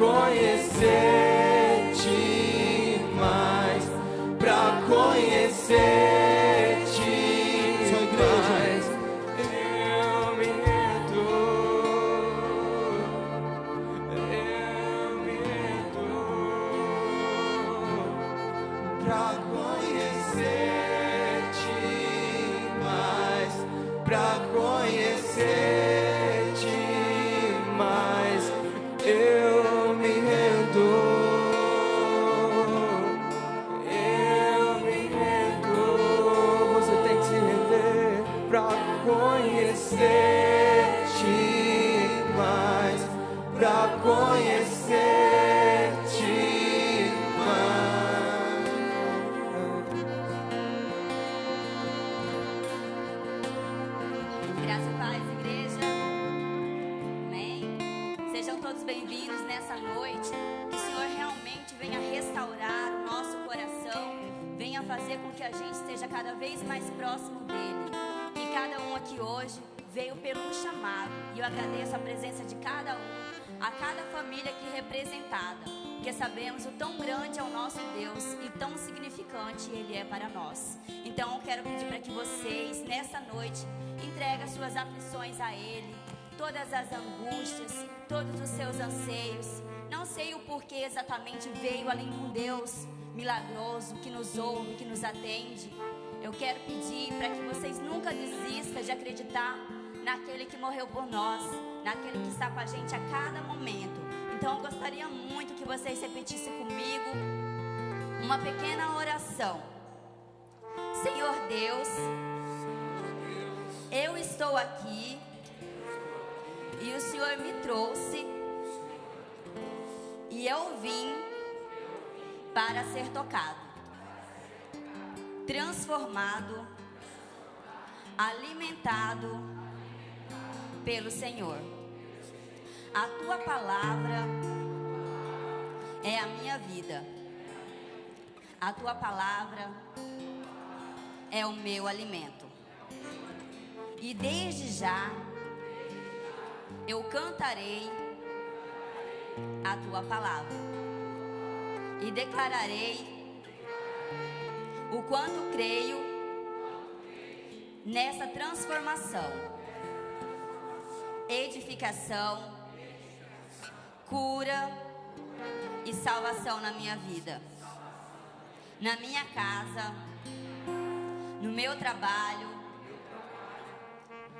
conhecer-te mais, pra conhecer-te mais. Eu me rendo, pra conhecer-te mais, pra conhecer-te mais. Eu me rendo, eu me rendo. Você tem que se render pra conhecer-te mais, pra conhecer-te mais. Graça e paz, igreja. Amém. Sejam todos bem-vindos nessa noite. Que o Senhor realmente venha restaurar o nosso coração, venha fazer com que a gente esteja cada vez mais próximo dele. E cada um aqui hoje veio pelo um chamado. E eu agradeço a presença de cada um, a cada família aqui representada, porque sabemos o tão grande é o nosso Deus e tão significante Ele é para nós. Então eu quero pedir para que vocês, nessa noite, entreguem as suas aflições a Ele, todas as angústias, todos os seus anseios. Não sei o porquê exatamente veio além de um Deus milagroso que nos ouve, que nos atende. Eu quero pedir para que vocês nunca desistam de acreditar naquele que morreu por nós, naquele que está com a gente a cada momento. Então eu gostaria muito que vocês repetissem comigo uma pequena oração. Senhor Deus, eu estou aqui e o Senhor me trouxe e eu vim para ser tocado, transformado, alimentado pelo Senhor. A tua palavra é a minha vida. A tua palavra é o meu alimento. E desde já eu cantarei a tua palavra e declararei o quanto creio nessa transformação, edificação, cura e salvação na minha vida, na minha casa, no meu trabalho,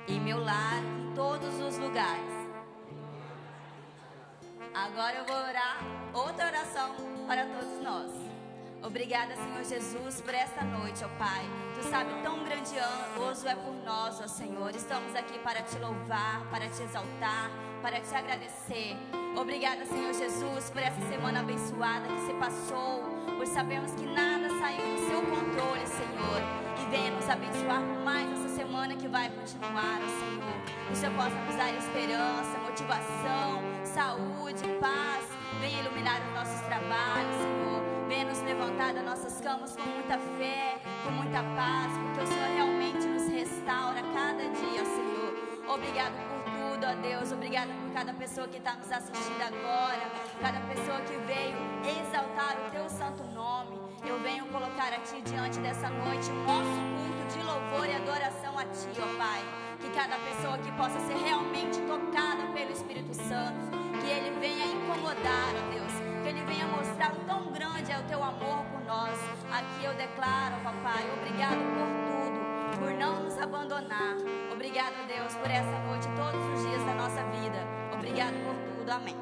em meu lar, em todos os lugares. Agora eu vou orar outra oração para todos nós. Obrigada, Senhor Jesus, por esta noite, ó Pai. Tu sabe, tão grandioso é por nós, ó Senhor. Estamos aqui para te louvar, para te exaltar, para te agradecer. Obrigada, Senhor Jesus, por essa semana abençoada que se passou, por sabermos que nada saiu do seu controle, Senhor. E venha nos abençoar por mais essa semana que vai continuar, ó Senhor. Que o Senhor possa nos dar esperança, motivação, saúde, paz. Venha iluminar os nossos trabalhos, Senhor. Venha nos levantar das nossas camas com muita fé, com muita paz, porque o Senhor realmente nos restaura a cada dia, Senhor. Obrigado por tudo, ó Deus. Obrigada por cada pessoa que está nos assistindo agora, cada pessoa que veio exaltar o teu santo nome. Eu venho colocar a Ti diante dessa noite o nosso culto de louvor e adoração a Ti, ó Pai. Que cada pessoa que possa ser realmente tocada pelo Espírito Santo, que Ele venha incomodar, ó Deus, que Ele venha mostrar o tão grande é o Teu amor por nós. Aqui eu declaro, papai, obrigado por tudo, por não nos abandonar. Obrigado, Deus, por essa noite e todos os dias da nossa vida. Obrigado por tudo, amém.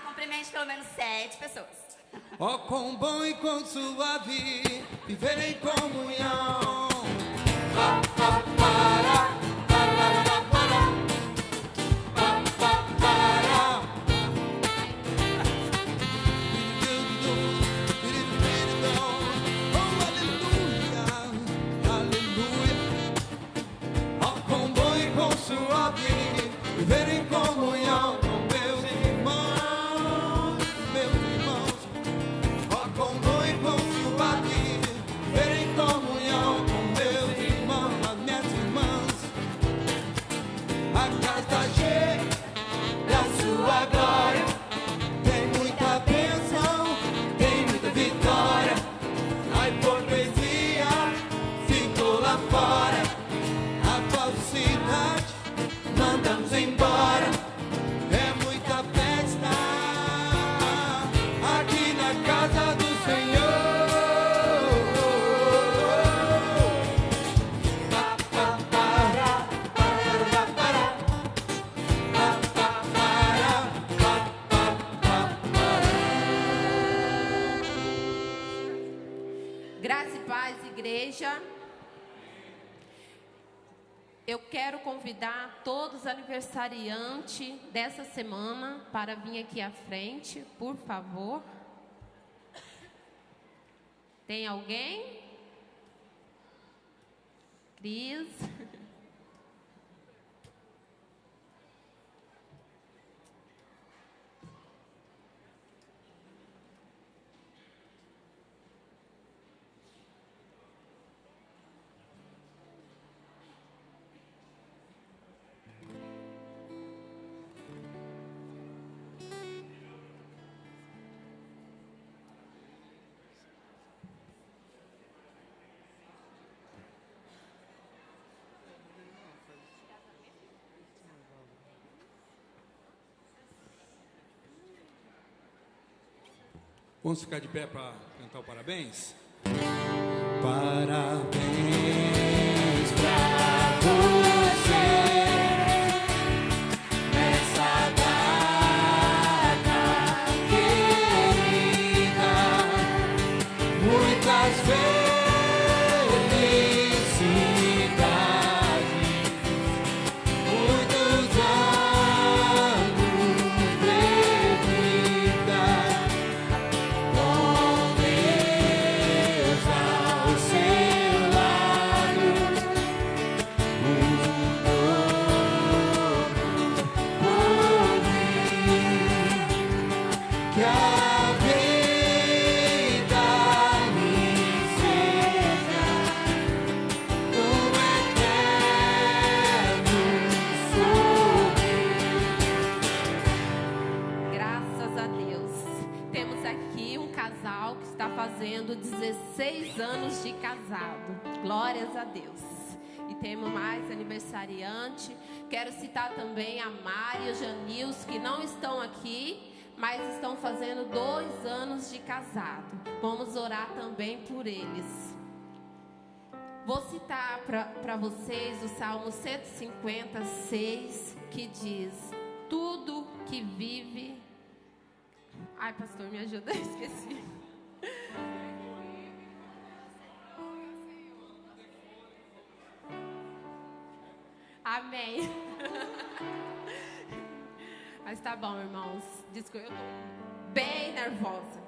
Cumprimente pelo menos 7 pessoas. Oh, quão bom e quão suave viver em comunhão. Viver em comunhão com meus irmãos, ó, com bom e com suave. Viver em comunhão com meus irmãos, as minhas irmãs, Graça e paz, igreja. Eu quero convidar todos os aniversariantes dessa semana para vir aqui à frente, por favor. Tem alguém? Cris. Vamos ficar de pé para cantar o parabéns? Parabéns pra você nessa data querida, muitas felicidades, muitos anos de vida. Graças a Deus. Temos aqui um casal que está fazendo 16 anos de casado. Glórias a Deus. E temos mais aniversariante. Quero citar também a Mari e o Janils, que não estão aqui, mas estão fazendo 2 anos de casado. Vamos orar também por eles. Vou citar para vocês o Salmo 156, que diz: tudo que vive... Ai, pastor, me ajuda, eu esqueci. Amém. Mas tá bom, irmãos. Desculpa, eu tô bem nervosa.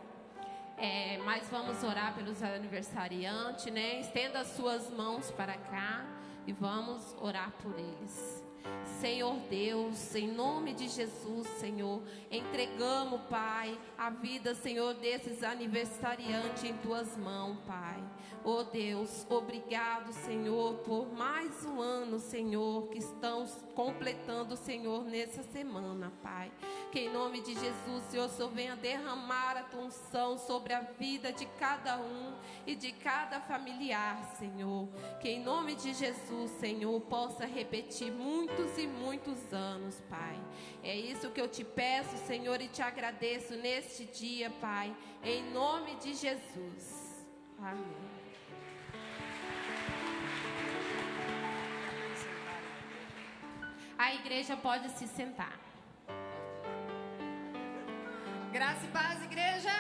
Mas vamos orar pelos aniversariantes, né? Estenda as suas mãos para cá e vamos orar por eles. Senhor Deus, em nome de Jesus, Senhor, entregamos, Pai, a vida, Senhor, desses aniversariantes em Tuas mãos, Pai. Oh Deus, obrigado, Senhor, por mais um ano, Senhor, que estão completando, Senhor, nessa semana, Pai. Que em nome de Jesus, Senhor, Senhor venha derramar a Tua unção sobre a vida de cada um e de cada familiar, Senhor. Que em nome de Jesus, Senhor, possa repetir muitos e muitos anos, Pai. É isso que eu te peço, Senhor, e te agradeço neste dia, Pai, em nome de Jesus. Amém. A igreja pode se sentar. Graça e paz, igreja.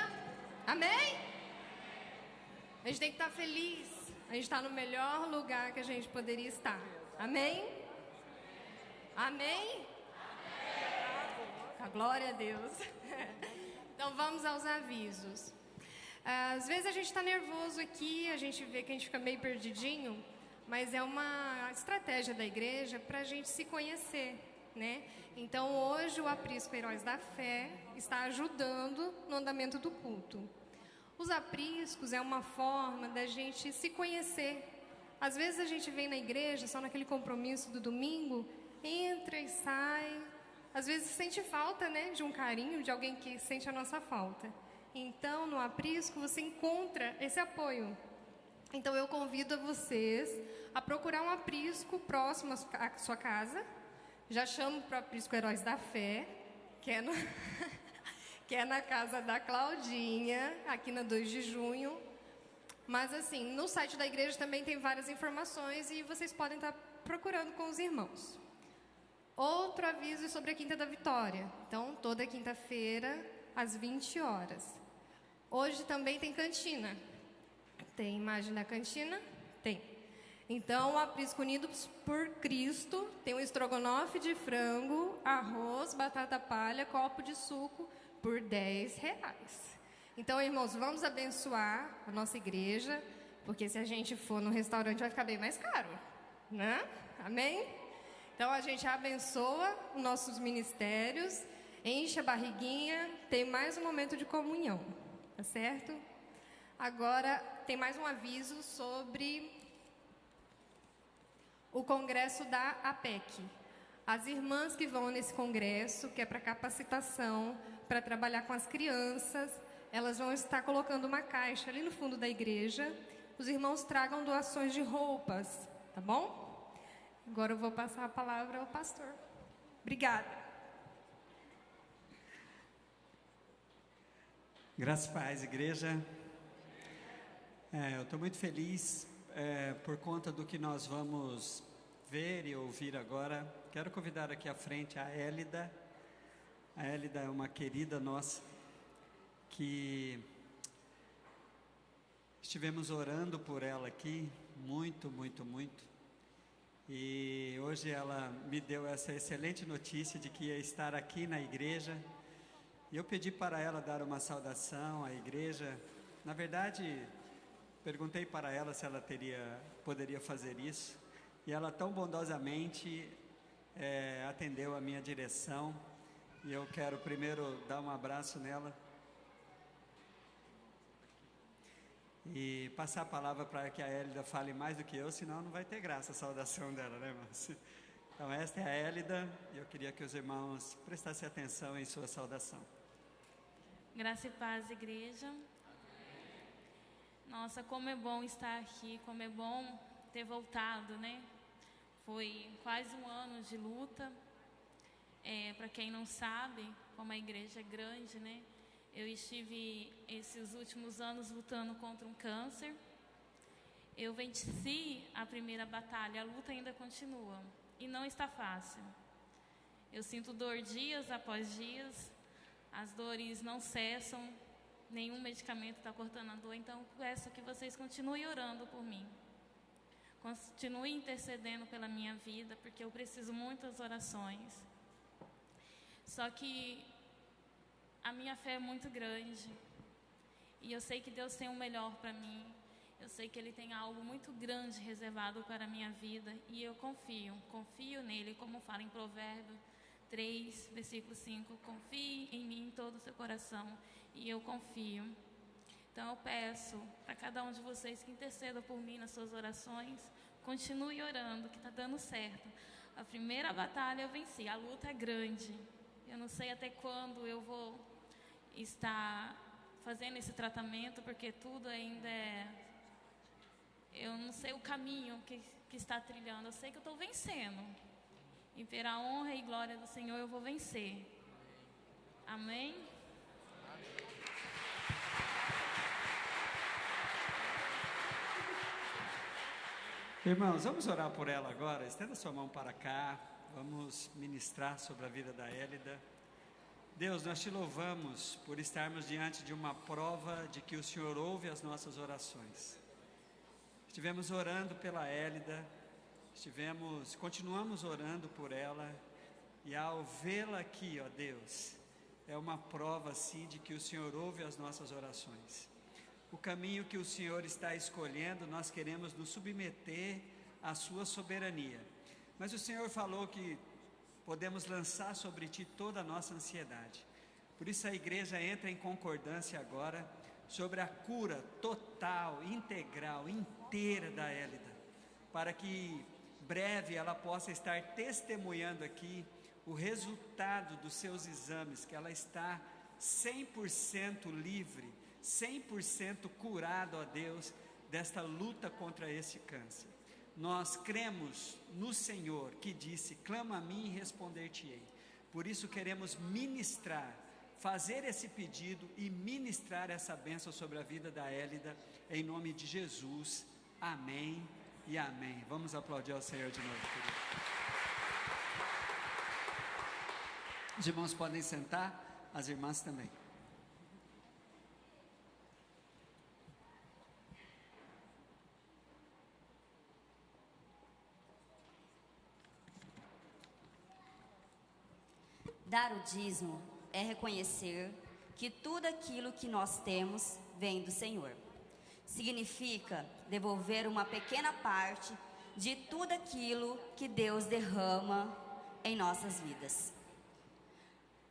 Amém? A gente tem que estar feliz. A gente está no melhor lugar que a gente poderia estar. Amém? Amém? A glória a Deus. Então vamos aos avisos. Às vezes a gente está nervoso aqui, a gente vê que a gente fica meio perdidinho, mas é uma estratégia da igreja para a gente se conhecer, né? Então hoje o aprisco Heróis da Fé está ajudando no andamento do culto. Os apriscos é uma forma da gente se conhecer. Às vezes a gente vem na igreja só naquele compromisso do domingo, entra e sai. Às vezes sente falta, né, de um carinho, de alguém que sente a nossa falta. Então no aprisco você encontra esse apoio. Então eu convido a vocês a procurar um aprisco próximo à sua casa. Já chamo para o aprisco Heróis da Fé, que é, que é na casa da Claudinha, aqui na 2 de junho. Mas assim, no site da igreja também tem várias informações e vocês podem estar procurando com os irmãos. Outro aviso é sobre a Quinta da Vitória. Então, toda quinta-feira, às 20 horas. Hoje também tem cantina. Tem imagem da cantina? Tem. Então, o Aprisco Unidos por Cristo tem um estrogonofe de frango, arroz, batata palha, copo de suco por R$10. Então, irmãos, vamos abençoar a nossa igreja, porque se a gente for no restaurante vai ficar bem mais caro, né? Amém? Então, a gente abençoa os nossos ministérios, enche a barriguinha, tem mais um momento de comunhão, tá certo? Agora, tem mais um aviso sobre o congresso da APEC. As irmãs que vão nesse congresso, que é para capacitação, para trabalhar com as crianças, elas vão estar colocando uma caixa ali no fundo da igreja. Os irmãos tragam doações de roupas, tá bom? Agora eu vou passar a palavra ao pastor. Obrigada. Graças a Deus, igreja. Eu estou muito feliz por conta do que nós vamos ver e ouvir agora. Quero convidar aqui à frente a Élida. A Élida é uma querida nossa que estivemos orando por ela aqui, muito. E hoje ela me deu essa excelente notícia de que ia estar aqui na igreja. E eu pedi para ela dar uma saudação à igreja. Na verdade, perguntei para ela se ela poderia fazer isso. E ela tão bondosamente atendeu a minha direção. E eu quero primeiro dar um abraço nela. E passar a palavra para que a Élida fale mais do que eu, senão não vai ter graça a saudação dela, né, irmãos? Então, esta é a Élida, e eu queria que os irmãos prestassem atenção em sua saudação. Graça e paz, igreja. Nossa, como é bom estar aqui, como é bom ter voltado, né? Foi quase um ano de luta. Para quem não sabe, como a igreja é grande, né? Eu estive esses últimos anos lutando contra um câncer. Eu venci a primeira batalha, a luta ainda continua e não está fácil. Eu sinto dor dias após dias, as dores não cessam, nenhum medicamento está cortando a dor, então peço que vocês continuem orando por mim. Continue intercedendo pela minha vida, porque eu preciso muitas orações. Só que a minha fé é muito grande e eu sei que Deus tem o melhor para mim. Eu sei que Ele tem algo muito grande reservado para a minha vida e eu confio nele, como fala em Provérbios 3, versículo 5. Confie em mim em todo o seu coração e eu confio. Então eu peço para cada um de vocês que interceda por mim nas suas orações, continue orando, que está dando certo. A primeira batalha eu venci, a luta é grande. Eu não sei até quando eu vou estar fazendo esse tratamento, porque tudo ainda eu não sei o caminho que está trilhando. Eu sei que eu estou vencendo. E pela honra e glória do Senhor eu vou vencer. Amém? Irmãos, vamos orar por ela agora. Estenda sua mão para cá. Vamos ministrar sobre a vida da Élida. Deus, nós te louvamos por estarmos diante de uma prova de que o Senhor ouve as nossas orações. Estivemos orando pela Élida, continuamos orando por ela, e ao vê-la aqui, ó Deus, é uma prova sim de que o Senhor ouve as nossas orações. O caminho que o Senhor está escolhendo, nós queremos nos submeter à sua soberania. Mas o Senhor falou que podemos lançar sobre Ti toda a nossa ansiedade. Por isso a igreja entra em concordância agora sobre a cura total, integral, inteira da Élida, para que breve ela possa estar testemunhando aqui o resultado dos seus exames, que ela está 100% livre, 100% curado, ó Deus, desta luta contra esse câncer. Nós cremos no Senhor que disse: clama a mim e responder-te-ei. Por isso queremos ministrar, fazer esse pedido e ministrar essa bênção sobre a vida da Élida, em nome de Jesus. Amém e amém. Vamos aplaudir ao Senhor de novo, querido. Os irmãos podem sentar, as irmãs também. Dar o dízimo é reconhecer que tudo aquilo que nós temos vem do Senhor. Significa devolver uma pequena parte de tudo aquilo que Deus derrama em nossas vidas.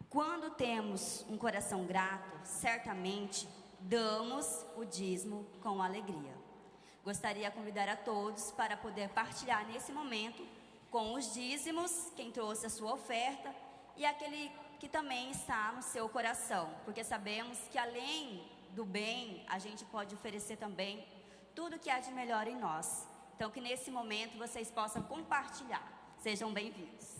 Quando temos um coração grato, certamente damos o dízimo com alegria. Gostaria de convidar a todos para poder partilhar nesse momento com os dízimos, quem trouxe a sua oferta e aquele que também está no seu coração, porque sabemos que além do bem, a gente pode oferecer também tudo que há de melhor em nós. Então, que nesse momento vocês possam compartilhar. Sejam bem-vindos.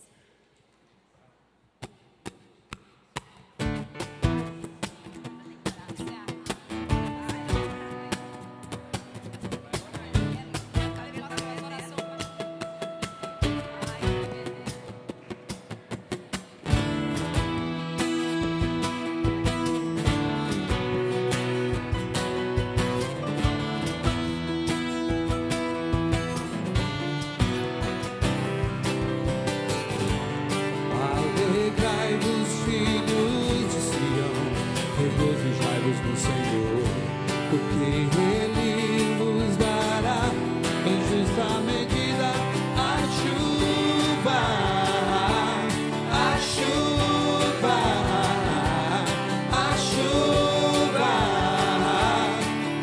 Alegrai-vos, filhos de Sião, regozijai-vos no Senhor, porque Ele nos dará em justa medida a chuva, a chuva, a chuva,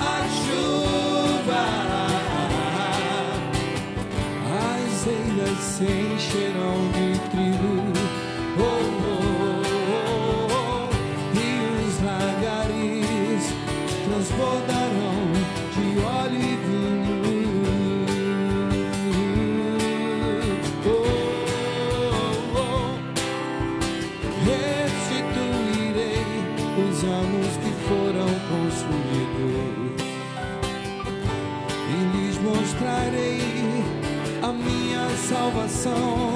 a chuva. As eiras se encherão de trigo, oh, oh, oh, oh, e os lagares transbordarão de óleo e vinho. Oh, oh, oh. Restituirei os anos que foram consumidos e lhes mostrarei a minha salvação,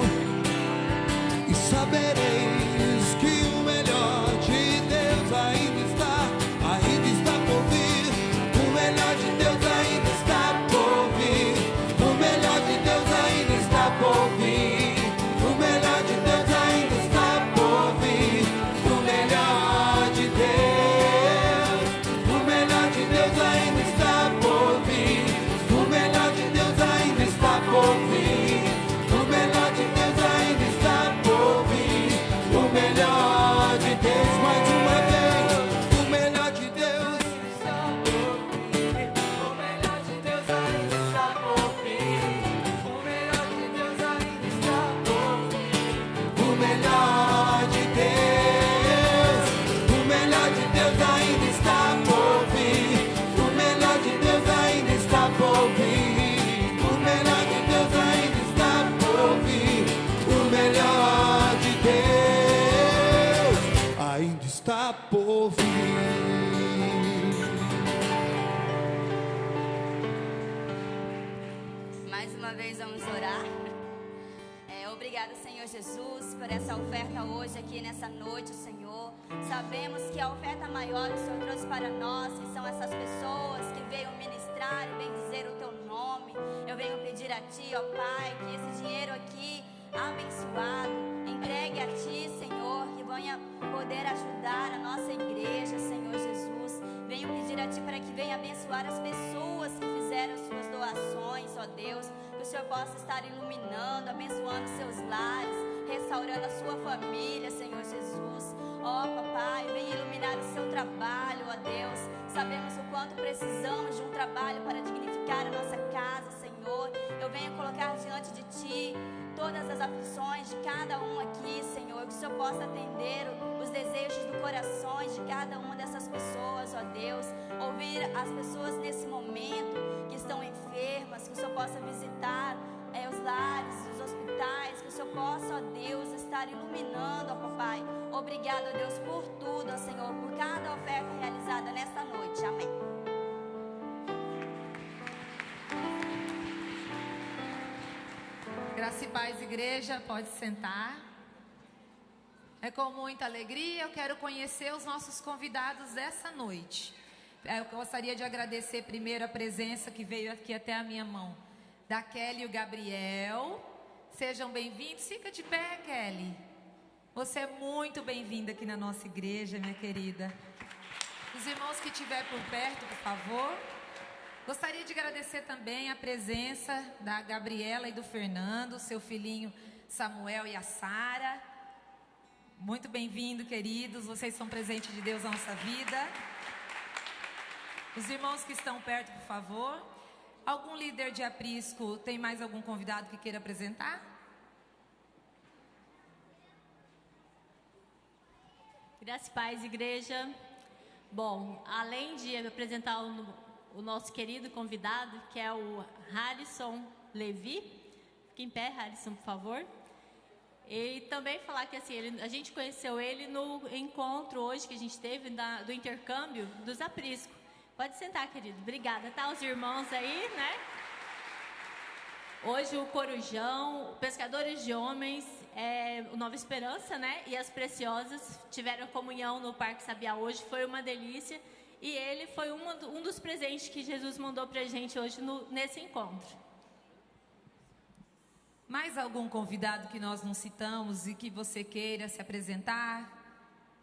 e sabereis que o melhor de Deus ainda está por vir. O melhor de Deus ainda está por vir. O melhor de Deus ainda está por vir. O melhor de Deus ainda está por vir. O melhor de Deus, o melhor de Deus ainda está por vir. O melhor de Deus ainda está por vir. O melhor de Deus ainda está por vir. O melhor de Deus, mais uma vez. O melhor de Deus está por vir. O melhor de Deus ainda está por vir. O melhor de Deus ainda está por vir. O melhor de Deus, o melhor de Deus ainda está por vir. O melhor de Deus ainda está por vir. O melhor de Deus ainda está por vir. O melhor de Deus ainda está por vir. Mais uma vez vamos orar. Obrigada, Senhor Jesus, por essa oferta hoje aqui nessa noite, Senhor. Sabemos que a oferta maior o Senhor trouxe para nós, que são essas pessoas que veio ministrar e bendizer o Teu nome. Eu venho pedir a Ti, ó Pai, que esse dinheiro aqui abençoado, entregue a Ti, Senhor, que venha poder ajudar a nossa igreja, Senhor Jesus. Venho pedir a Ti para que venha abençoar as pessoas que fizeram suas doações, ó Deus. Que o Senhor possa estar iluminando, abençoando seus lares, restaurando a sua família, Senhor Jesus. Ó Papai, venha iluminar o seu trabalho, ó Deus. Sabemos o quanto precisamos de um trabalho para dignificar a nossa casa, Senhor. Eu venho colocar diante de Ti todas as aflições de cada um aqui, Senhor. Que o Senhor possa atender os desejos do coração de cada uma dessas pessoas, ó Deus. Ouvir as pessoas nesse momento que estão enfermas, que o Senhor possa visitar os lares, os hospitais, que o Senhor possa, ó Deus, estar iluminando, ó Papai. Obrigado, ó Deus, por tudo, ó Senhor, por cada oferta realizada nesta noite. Amém. Graça e paz, igreja, pode sentar. É com muita alegria, eu quero conhecer os nossos convidados dessa noite. Eu gostaria de agradecer primeiro a presença que veio aqui até a minha mão, da Kelly e o Gabriel. Sejam bem-vindos. Fica de pé, Kelly. Você é muito bem-vinda aqui na nossa igreja, minha querida. Os irmãos que estiver por perto, por favor. Gostaria de agradecer também a presença da Gabriela e do Fernando, seu filhinho Samuel e a Sara. Muito bem-vindo, queridos. Vocês são presente de Deus na nossa vida. Os irmãos que estão perto, por favor. Algum líder de aprisco tem mais algum convidado que queira apresentar? Graças e paz, igreja. Bom, além de apresentar o nosso querido convidado, que é o Harrison Levi. Fique em pé, Harrison, por favor. E também falar que assim, a gente conheceu ele no encontro hoje que a gente teve do intercâmbio dos apriscos. Pode sentar, querido. Obrigada, tá? Os irmãos aí, né? Hoje o Corujão, Pescadores de Homens, o Nova Esperança, né? E as Preciosas tiveram comunhão no Parque Sabiá hoje. Foi uma delícia. E ele foi um dos presentes que Jesus mandou pra gente hoje nesse encontro. Mais algum convidado que nós não citamos e que você queira se apresentar?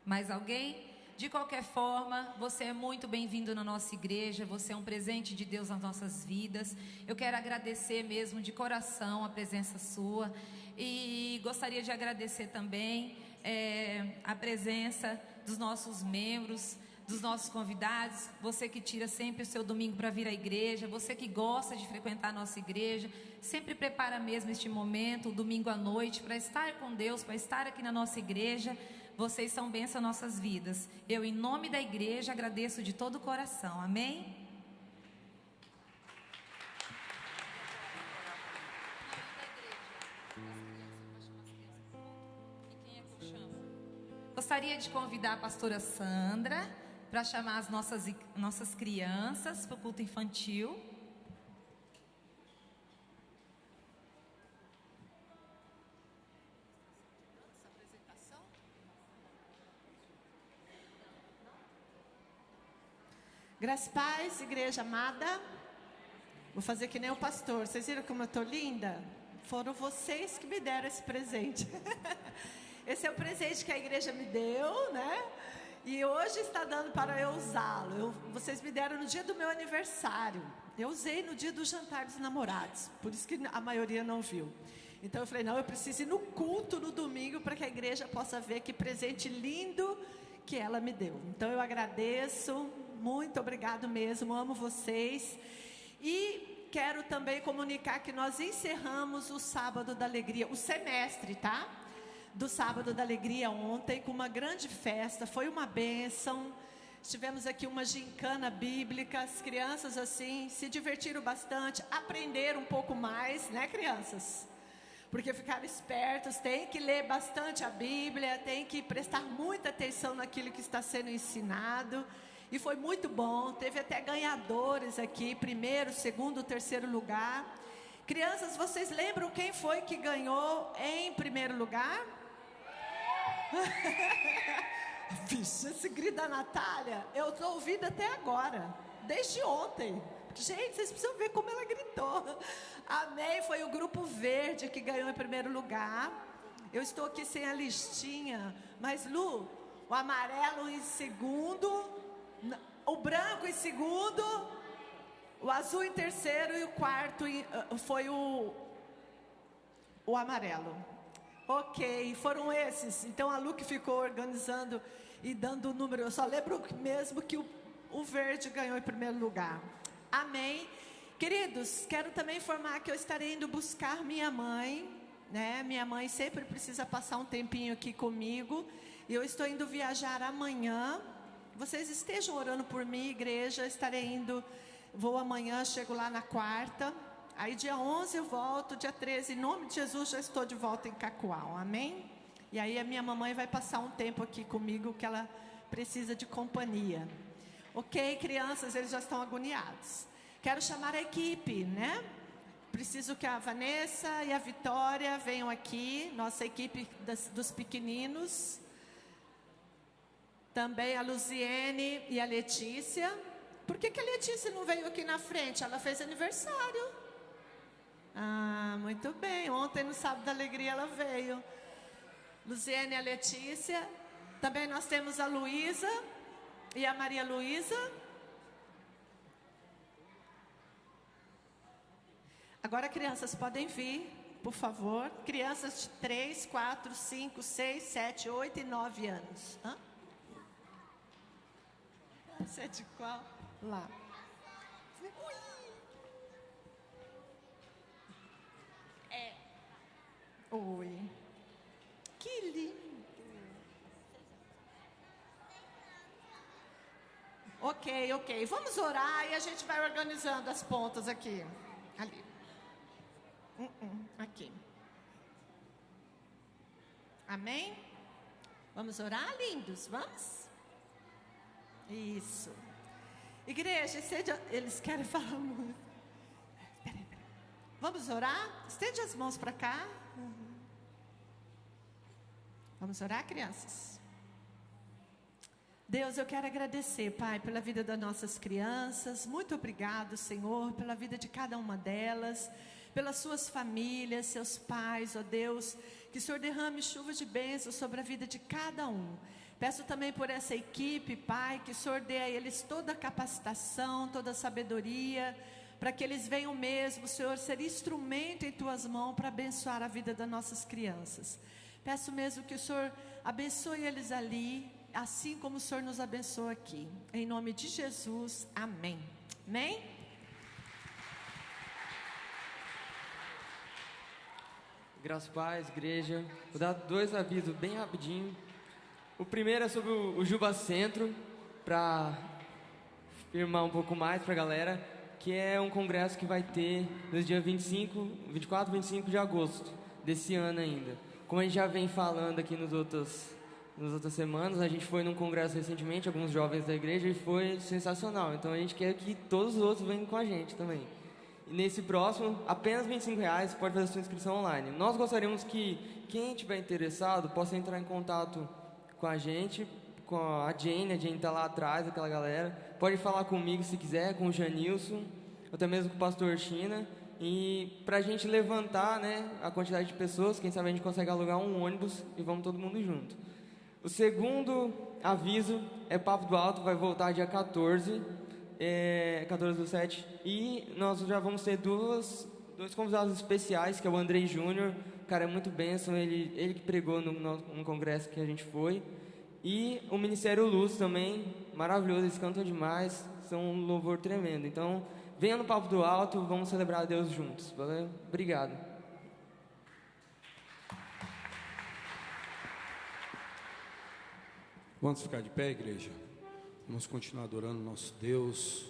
Mais alguém? De qualquer forma, você é muito bem-vindo na nossa igreja, você é um presente de Deus nas nossas vidas. Eu quero agradecer mesmo de coração a presença sua e gostaria de agradecer também a presença dos nossos membros, dos nossos convidados, você que tira sempre o seu domingo para vir à igreja, você que gosta de frequentar a nossa igreja, sempre prepara mesmo este momento, o domingo à noite, para estar com Deus, para estar aqui na nossa igreja. Vocês são bênção nas nossas vidas. Eu, em nome da igreja, agradeço de todo o coração. Amém? Gostaria de convidar a pastora Sandra para chamar as nossas crianças para o culto infantil. Graças e paz, igreja amada. Vou fazer que nem o pastor. Vocês viram como eu estou linda? Foram vocês que me deram esse presente. Esse é o presente que a igreja me deu, né? E hoje está dando para eu usá-lo. Vocês me deram no dia do meu aniversário. Eu usei no dia do jantar dos namorados. Por isso que a maioria não viu. Então eu falei, não, eu preciso ir no culto no domingo para que a igreja possa ver que presente lindo que ela me deu. Então eu agradeço. Muito obrigado mesmo, amo vocês. E quero também comunicar que nós encerramos o Sábado da Alegria, o semestre, tá? Do Sábado da Alegria ontem, com uma grande festa, foi uma bênção. Tivemos aqui uma gincana bíblica, as crianças assim, se divertiram bastante, aprenderam um pouco mais, né, crianças? Porque ficaram espertos, tem que ler bastante a Bíblia, tem que prestar muita atenção naquilo que está sendo ensinado. E foi muito bom, teve até ganhadores aqui, primeiro, segundo, terceiro lugar. Crianças, vocês lembram quem foi que ganhou em primeiro lugar? Vixe, esse grito da Natália, eu estou ouvindo até agora, desde ontem. Gente, vocês precisam ver como ela gritou. Amém, foi o Grupo Verde que ganhou em primeiro lugar. Eu estou aqui sem a listinha, mas Lu, o amarelo em segundo... O branco em segundo, o azul em terceiro e o quarto foi o amarelo. Ok, foram esses. Então a Lu que ficou organizando e dando o número. Eu só lembro mesmo que o verde ganhou em primeiro lugar. Amém. Queridos, quero também informar que eu estarei indo buscar minha mãe, né? Minha mãe sempre precisa passar um tempinho aqui comigo. E eu estou indo viajar amanhã. Vocês estejam orando por mim, igreja, estarei indo, vou amanhã, chego lá na quarta, aí dia 11 eu volto, dia 13, em nome de Jesus, já estou de volta em Cacoal, amém? E aí a minha mamãe vai passar um tempo aqui comigo, que ela precisa de companhia. Ok, crianças, eles já estão agoniados. Quero chamar a equipe, né? Preciso que a Vanessa e a Vitória venham aqui, nossa equipe dos pequeninos. Também a Luziene e a Letícia. Por que a Letícia não veio aqui na frente? Ela fez aniversário. Ah, muito bem. Ontem no Sábado da Alegria ela veio. Luziene e a Letícia. Também nós temos a Luísa e a Maria Luísa. Agora, crianças, podem vir, por favor. Crianças de 3, 4, 5, 6, 7, 8 e 9 anos. Hã? Você é de qual? Lá. Oi. Que lindo. Ok. Vamos orar e a gente vai organizando as pontas aqui. Ali. Aqui. Amém? Vamos orar, lindos? Vamos? Isso. Igreja, eles querem falar muito. Peraí. Vamos orar? Estende as mãos para cá. Vamos orar, crianças? Deus, eu quero agradecer, Pai, pela vida das nossas crianças. Muito obrigado, Senhor, pela vida de cada uma delas, pelas suas famílias, seus pais, ó Deus. Que o Senhor derrame chuva de bênçãos sobre a vida de cada um. Peço também por essa equipe, Pai, que o Senhor dê a eles toda a capacitação, toda a sabedoria, para que eles venham mesmo, Senhor, ser instrumento em Tuas mãos para abençoar a vida das nossas crianças. Peço mesmo que o Senhor abençoe eles ali, assim como o Senhor nos abençoa aqui. Em nome de Jesus, amém. Amém? Graças a Paz, igreja. Vou dar 2 avisos bem rapidinho. O primeiro é sobre o Juba Centro, para firmar um pouco mais para a galera, que é um congresso que vai ter nos dias 24 e 25 de agosto desse ano ainda. Como a gente já vem falando aqui nas outras semanas, a gente foi num congresso recentemente, alguns jovens da igreja, e foi sensacional. Então a gente quer que todos os outros venham com a gente também. E nesse próximo, apenas R$25, você pode fazer a sua inscrição online. Nós gostaríamos que quem estiver interessado possa entrar em contato com a gente, com a Jane está lá atrás, aquela galera. Pode falar comigo se quiser, com o Janilson, ou até mesmo com o pastor China. E para a gente levantar, né, a quantidade de pessoas, quem sabe a gente consegue alugar um ônibus e vamos todo mundo junto. O segundo aviso é Papo do Alto, vai voltar dia 14 do 7, e nós já vamos ter dois convidados especiais, que é o Andrei Júnior, o cara é muito bênção, ele que pregou no congresso que a gente foi, e o Ministério Luz também, maravilhoso, eles cantam demais, são um louvor tremendo. Então, venha no Papo do Alto, vamos celebrar a Deus juntos. Valeu? Obrigado. Vamos ficar de pé, igreja? Vamos continuar adorando nosso Deus.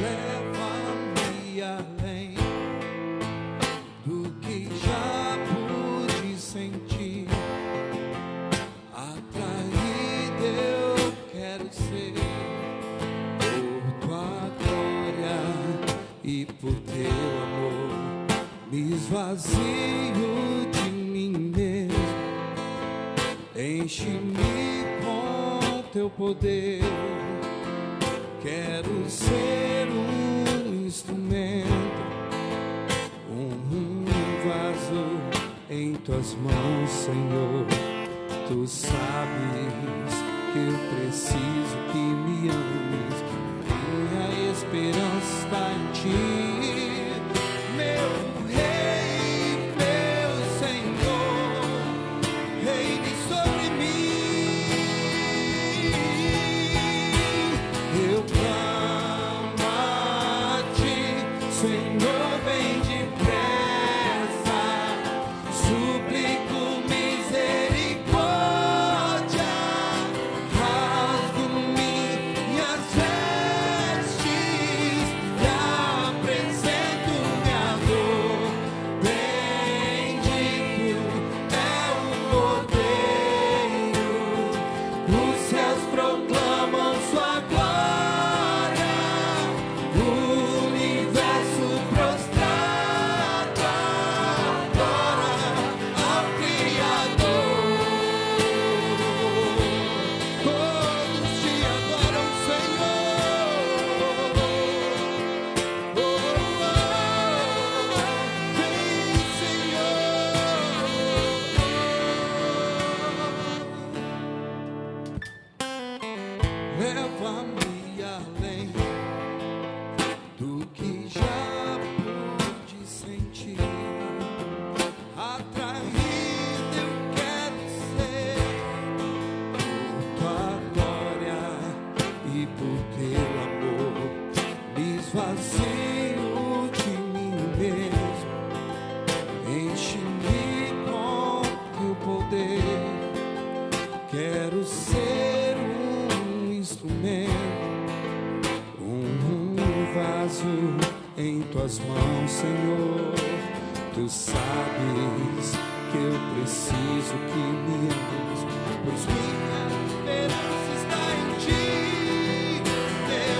Leva-me além do que já pude sentir. Atraído eu quero ser por tua glória e por teu amor. Me esvazio de mim mesmo, enche-me com teu poder. Quero ser um instrumento, um vaso em tuas mãos, Senhor. Tu sabes que eu preciso que me ames, minha esperança está em ti, meu Rei, meu Senhor, reine sobre mim. Eu clamo a ti, Senhor, vem depressa, suplico misericórdia, rasgo Leva-me além do que já pude sentir. Atraído eu quero ser por tua glória e por teu amor. Me esvazio de mim mesmo, enche-me com teu poder. Quero ser um instrumento, um vaso em tuas mãos, Senhor. Tu sabes que eu preciso que me ames, pois minha esperança está em ti, meu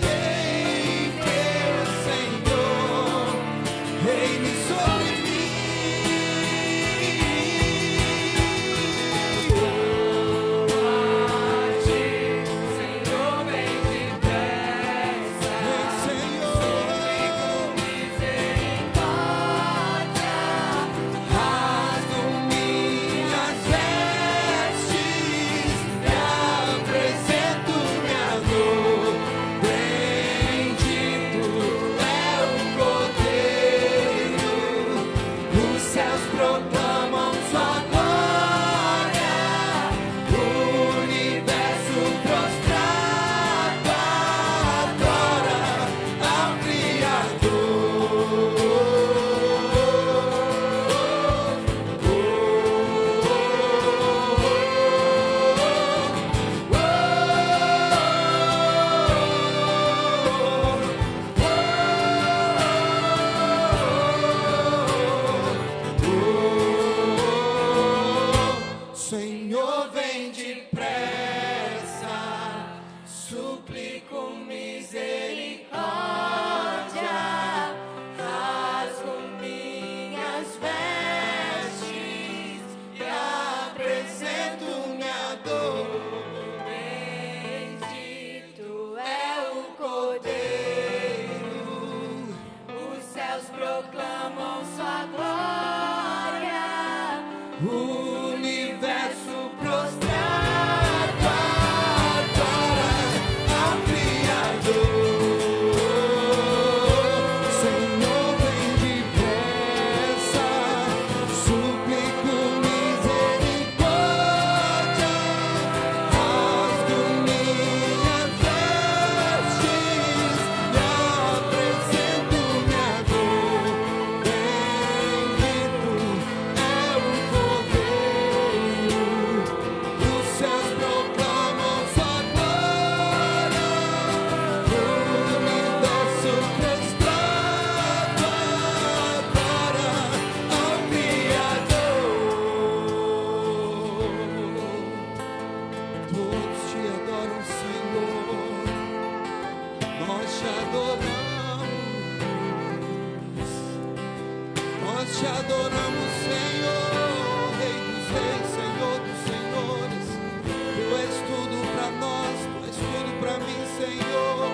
Rei, meu Senhor. Reine sobre mim. Senhor, vem depressa, suplico misericórdia, rasgo minhas vestes e apresento minha dor. Bendito é o Cordeiro, os céus proclamam sua glória. O universo prostrado adora ao Criador. Senhor, vem depressa, suplico misericórdia, rasgo minhas vestes e apresento minha dor. Bendito é o Cordeiro, os céus proclamam sua glória. O universo prostrado adora ao Criador. Todos te adoram, Senhor. Nós te adoramos. Nós te adoramos, Senhor. Rei dos reis, Senhor dos senhores. Tu és tudo pra nós, tu és tudo pra mim, Senhor.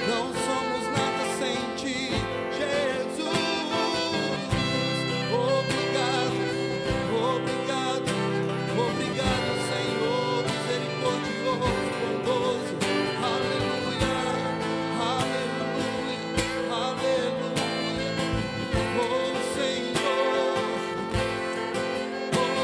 Não somos nada sem ti, Jesus. Obrigado, obrigado, obrigado, Senhor, misericordioso, bondoso. Aleluia, aleluia, aleluia. Oh, Senhor. Oh,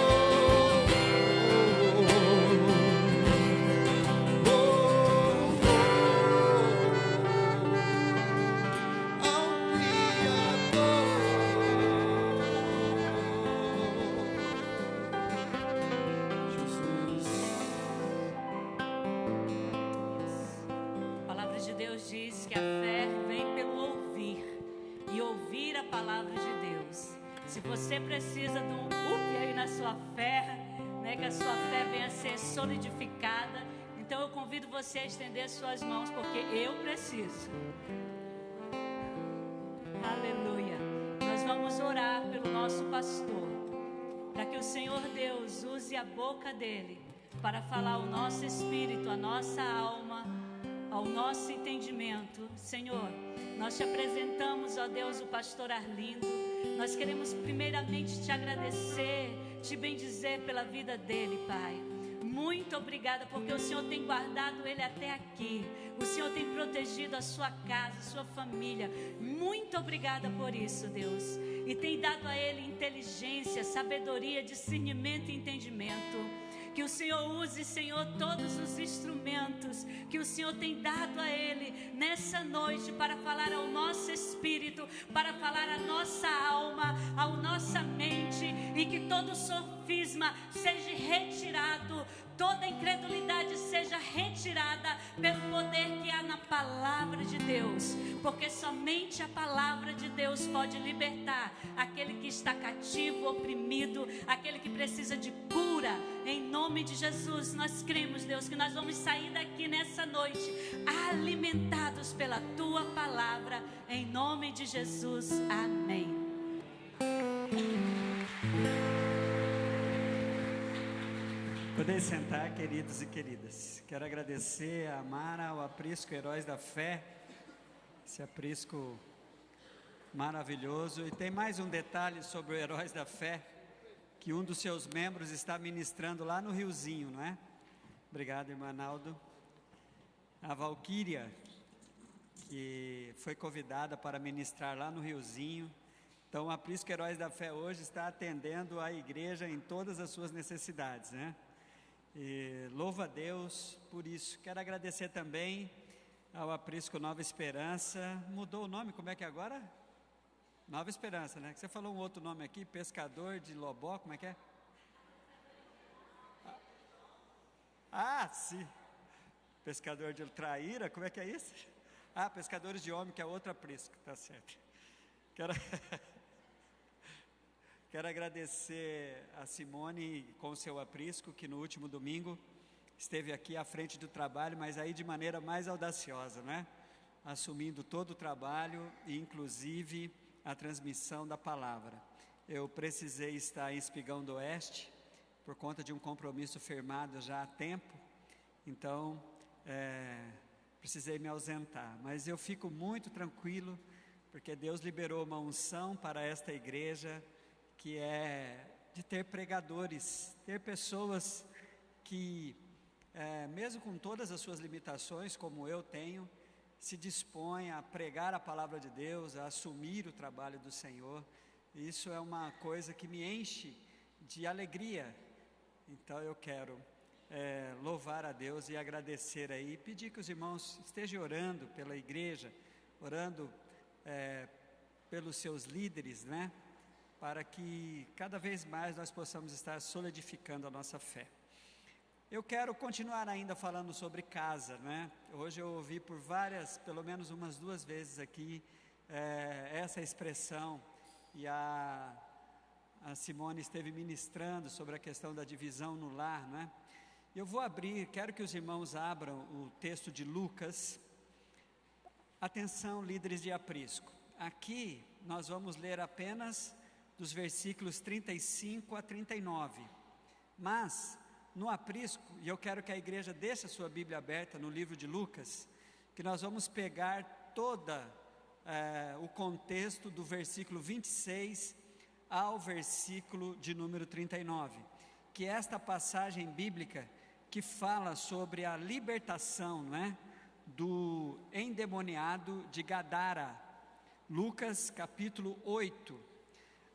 A palavra de Deus diz que a fé vem pelo ouvir e ouvir a palavra de Deus. Se você precisa de um up aí na sua fé, né, que a sua fé venha a ser solidificada, então eu convido você a estender suas mãos, porque eu preciso. Aleluia. Nós vamos orar pelo nosso pastor, para que o Senhor Deus use a boca dele para falar ao nosso espírito, à nossa alma, ao nosso entendimento. Senhor, nós te apresentamos, ó Deus, o pastor Arlindo. Nós queremos primeiramente te agradecer, te bendizer pela vida dele, Pai. Muito obrigada, porque o Senhor tem guardado ele até aqui. O Senhor tem protegido a sua casa, a sua família. Muito obrigada por isso, Deus. E tem dado a ele inteligência, sabedoria, discernimento e entendimento. Que o Senhor use, Senhor, todos os instrumentos que o Senhor tem dado a ele nessa noite para falar ao nosso espírito, para falar à nossa alma, à nossa mente, e que todo sofisma seja retirado, toda incredulidade seja retirada pelo poder que há na palavra de Deus, porque somente a palavra de Deus pode libertar aquele que está cativo, oprimido, aquele que precisa de cura. Em nome de Jesus, nós cremos, Deus, que nós vamos sair daqui nessa noite alimentados pela Tua palavra, em nome de Jesus, amém. Podem sentar, queridos e queridas. Quero agradecer a Mara, ao aprisco Heróis da Fé, esse aprisco maravilhoso. E tem mais um detalhe sobre o Heróis da Fé, que um dos seus membros está ministrando lá no Riozinho, não é? Obrigado, irmã Naldo. A Valquíria, que foi convidada para ministrar lá no Riozinho. Então, o aprisco Heróis da Fé hoje está atendendo a igreja em todas as suas necessidades, né? E louva a Deus por isso. Quero agradecer também ao aprisco Nova Esperança. Mudou o nome, como é que é agora? Nova Esperança, né? Você falou um outro nome aqui, Pescador de Lobó, como é que é? Ah, sim. Pescador de Traíra, como é que é isso? Ah, Pescadores de Homem, que é outro aprisco, tá certo. Quero agradecer a Simone com o seu aprisco, que no último domingo esteve aqui à frente do trabalho, mas aí de maneira mais audaciosa, né? Assumindo todo o trabalho e inclusive a transmissão da palavra. Eu precisei estar em Espigão do Oeste, por conta de um compromisso firmado já há tempo, então precisei me ausentar, mas eu fico muito tranquilo, porque Deus liberou uma unção para esta igreja, que é de ter pregadores, ter pessoas que, mesmo com todas as suas limitações, como eu tenho, se dispõe a pregar a palavra de Deus, a assumir o trabalho do Senhor. Isso é uma coisa que me enche de alegria. Então eu quero louvar a Deus e agradecer aí, pedir que os irmãos estejam orando pela igreja, orando pelos seus líderes, né? Para que cada vez mais nós possamos estar solidificando a nossa fé. Eu quero continuar ainda falando sobre casa, né? Hoje eu ouvi por pelo menos umas 2 vezes aqui, essa expressão, e a Simone esteve ministrando sobre a questão da divisão no lar, né? Eu vou abrir, quero que os irmãos abram o texto de Lucas. Atenção, líderes de aprisco. Aqui nós vamos ler apenas dos versículos 35 a 39, mas no aprisco, e eu quero que a igreja deixe a sua Bíblia aberta no livro de Lucas, que nós vamos pegar o contexto do versículo 26 ao versículo de número 39, que é esta passagem bíblica que fala sobre a libertação, né, do endemoniado de Gadara. Lucas capítulo 8.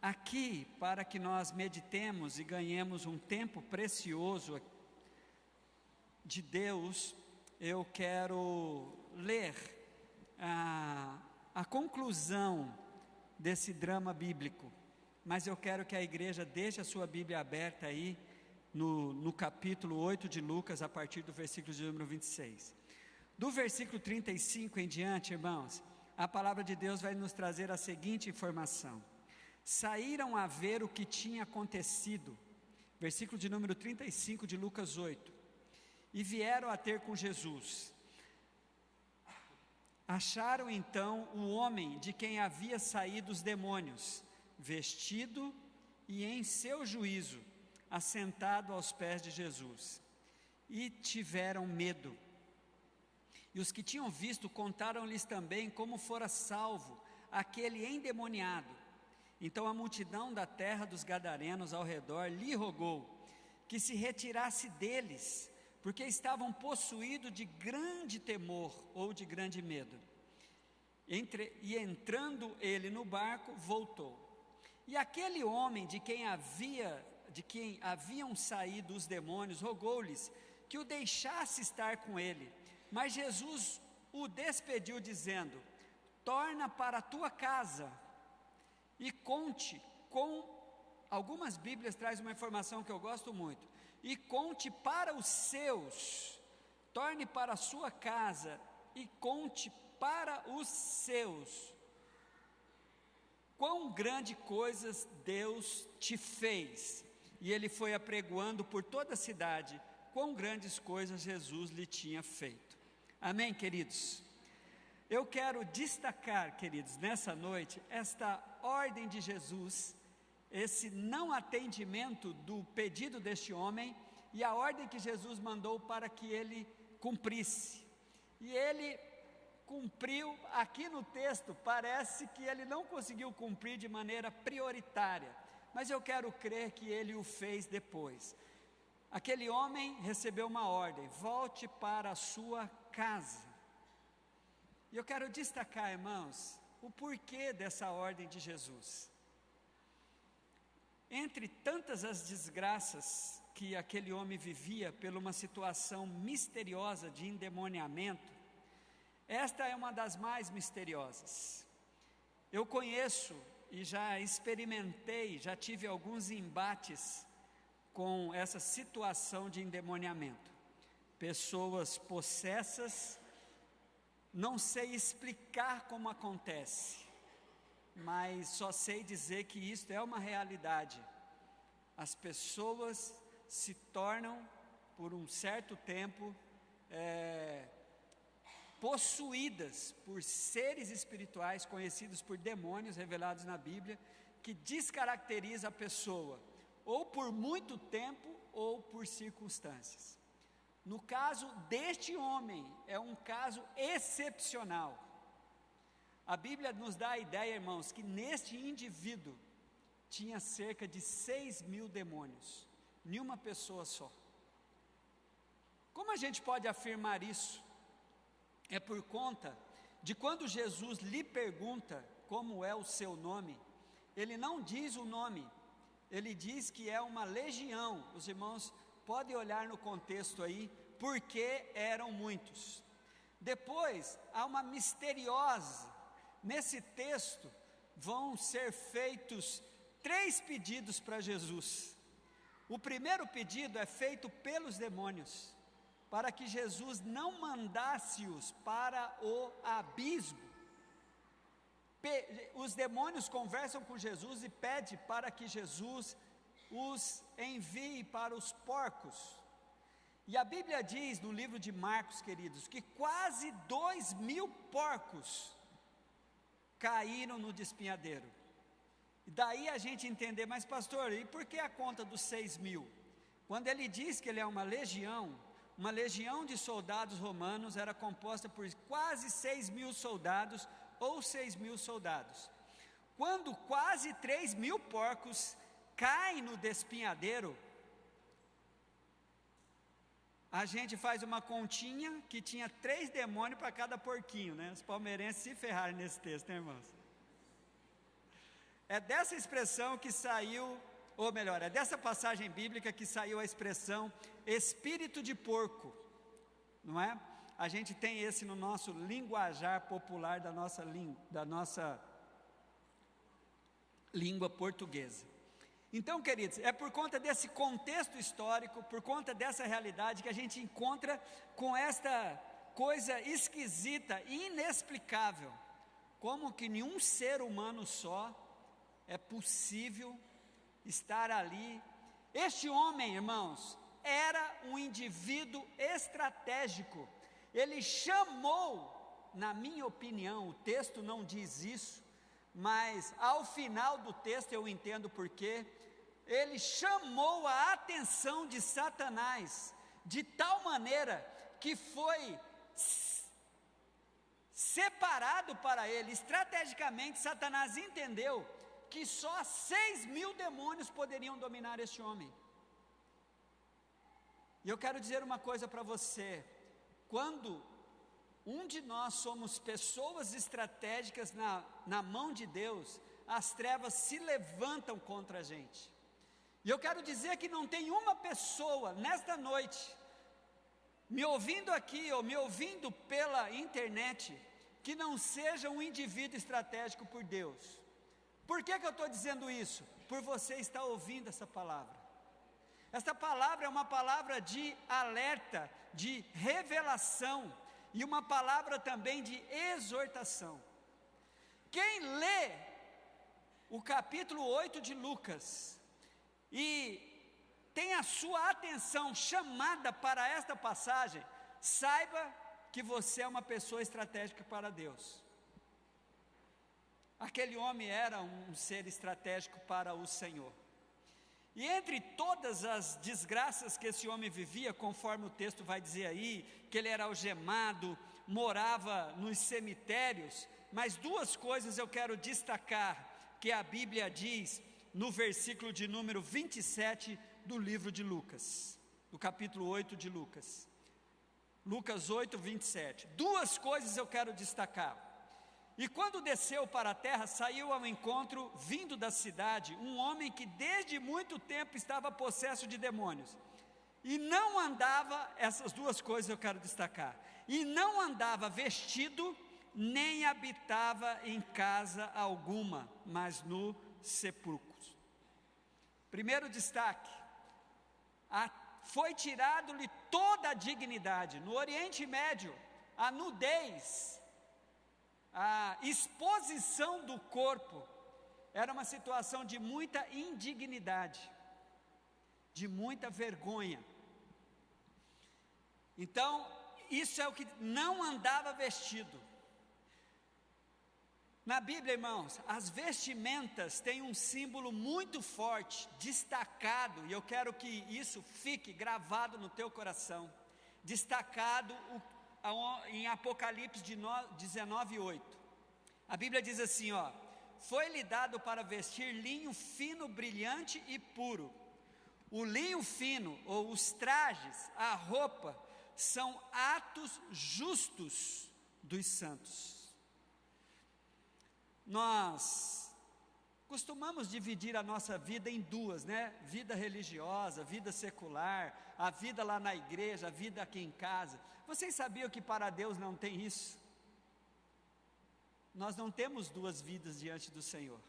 Aqui, para que nós meditemos e ganhemos um tempo precioso de Deus, eu quero ler a conclusão desse drama bíblico, mas eu quero que a igreja deixe a sua Bíblia aberta aí, no capítulo 8 de Lucas, a partir do versículo de número 26. Do versículo 35 em diante, irmãos, a palavra de Deus vai nos trazer a seguinte informação. Saíram a ver o que tinha acontecido, versículo de número 35 de Lucas 8, e vieram a ter com Jesus. Acharam então o homem de quem havia saído os demônios, vestido e em seu juízo, assentado aos pés de Jesus, e tiveram medo. E os que tinham visto contaram-lhes também como fora salvo aquele endemoniado. Então a multidão da terra dos gadarenos ao redor lhe rogou que se retirasse deles, porque estavam possuídos de grande temor ou de grande medo. E entrando ele no barco, voltou. E aquele homem de quem haviam saído os demônios, rogou-lhes que o deixasse estar com ele. Mas Jesus o despediu, dizendo: torna para a tua casa e conte com... Algumas Bíblias trazem uma informação que eu gosto muito. E conte para os seus, torne para a sua casa e conte para os seus quão grande coisas Deus te fez. E ele foi apregoando por toda a cidade quão grandes coisas Jesus lhe tinha feito. Amém, queridos? Eu quero destacar, queridos, nessa noite, esta ordem de Jesus, esse não atendimento do pedido deste homem e a ordem que Jesus mandou para que ele cumprisse. E ele cumpriu. Aqui no texto parece que ele não conseguiu cumprir de maneira prioritária, mas eu quero crer que ele o fez depois. Aquele homem recebeu uma ordem: volte para a sua casa. E eu quero destacar, irmãos, o porquê dessa ordem de Jesus. Entre tantas as desgraças que aquele homem vivia por uma situação misteriosa de endemoniamento, esta é uma das mais misteriosas. Eu conheço e já experimentei, já tive alguns embates com essa situação de endemoniamento. Pessoas possessas, não sei explicar como acontece, mas só sei dizer que isto é uma realidade. As pessoas se tornam, por um certo tempo, possuídas por seres espirituais, conhecidos por demônios, revelados na Bíblia, que descaracteriza a pessoa, ou por muito tempo, ou por circunstâncias. No caso deste homem, é um caso excepcional. A Bíblia nos dá a ideia, irmãos, que neste indivíduo tinha cerca de 6.000 demônios, nenhuma pessoa só. Como a gente pode afirmar isso? É por conta de quando Jesus lhe pergunta como é o seu nome, ele não diz o nome, ele diz que é uma legião. Os irmãos podem olhar no contexto aí, porque eram muitos. Depois, há uma misteriosa. Nesse texto, vão ser feitos 3 pedidos para Jesus. O primeiro pedido é feito pelos demônios, para que Jesus não mandasse-os para o abismo. Os demônios conversam com Jesus e pedem para que Jesus os envie para os porcos. E a Bíblia diz no livro de Marcos, queridos, que quase 2.000 porcos caíram no despenhadeiro. E daí a gente entender, mas pastor, e por que a conta dos 6.000? Quando ele diz que ele é uma legião de soldados romanos era composta por quase 6.000 soldados ou 6.000 soldados. Quando quase 3.000 porcos caem no despenhadeiro, a gente faz uma continha que tinha 3 demônios para cada porquinho, né? Os palmeirenses se ferraram nesse texto, né, irmãos? É dessa expressão que saiu, ou melhor, é dessa passagem bíblica que saiu a expressão espírito de porco, não é? A gente tem esse no nosso linguajar popular da nossa língua portuguesa. Então, queridos, é por conta desse contexto histórico, por conta dessa realidade que a gente encontra com esta coisa esquisita e inexplicável, como que nenhum ser humano só é possível estar ali. Este homem, irmãos, era um indivíduo estratégico. Ele chamou, na minha opinião, o texto não diz isso, mas ao final do texto eu entendo porquê. Ele chamou a atenção de Satanás de tal maneira que foi separado para ele. Estrategicamente, Satanás entendeu que só 6.000 demônios poderiam dominar este homem. E eu quero dizer uma coisa para você: quando um de nós somos pessoas estratégicas na mão de Deus, as trevas se levantam contra a gente. E eu quero dizer que não tem uma pessoa nesta noite, me ouvindo aqui ou me ouvindo pela internet, que não seja um indivíduo estratégico por Deus. Por que eu estou dizendo isso? Por você estar ouvindo essa palavra. Esta palavra é uma palavra de alerta, de revelação, e uma palavra também de exortação. Quem lê o capítulo 8 de Lucas e tem a sua atenção chamada para esta passagem, saiba que você é uma pessoa estratégica para Deus. Aquele homem era um ser estratégico para o Senhor. E entre todas as desgraças que esse homem vivia, conforme o texto vai dizer aí, que ele era algemado, morava nos cemitérios, mas duas coisas eu quero destacar, que a Bíblia diz no versículo de número 27 do livro de Lucas, do capítulo 8 de Lucas. Lucas 8, 27. Duas coisas eu quero destacar. E quando desceu para a terra, saiu ao encontro, vindo da cidade, um homem que desde muito tempo estava possesso de demônios. E não andava, essas duas coisas eu quero destacar, e não andava vestido, nem habitava em casa alguma, mas no sepulcro. Primeiro destaque, foi tirado-lhe toda a dignidade. No Oriente Médio, a nudez, a exposição do corpo era uma situação de muita indignidade, de muita vergonha. Então, isso é o que não andava vestido. Na Bíblia, irmãos, as vestimentas têm um símbolo muito forte, destacado, e eu quero que isso fique gravado no teu coração, destacado em Apocalipse 19:8. A Bíblia diz assim, foi-lhe dado para vestir linho fino, brilhante e puro. O linho fino, ou os trajes, a roupa, são atos justos dos santos. Nós costumamos dividir a nossa vida em duas, né? Vida religiosa, vida secular, a vida lá na igreja, a vida aqui em casa. Vocês sabiam que para Deus não tem isso? Nós não temos duas vidas diante do Senhor.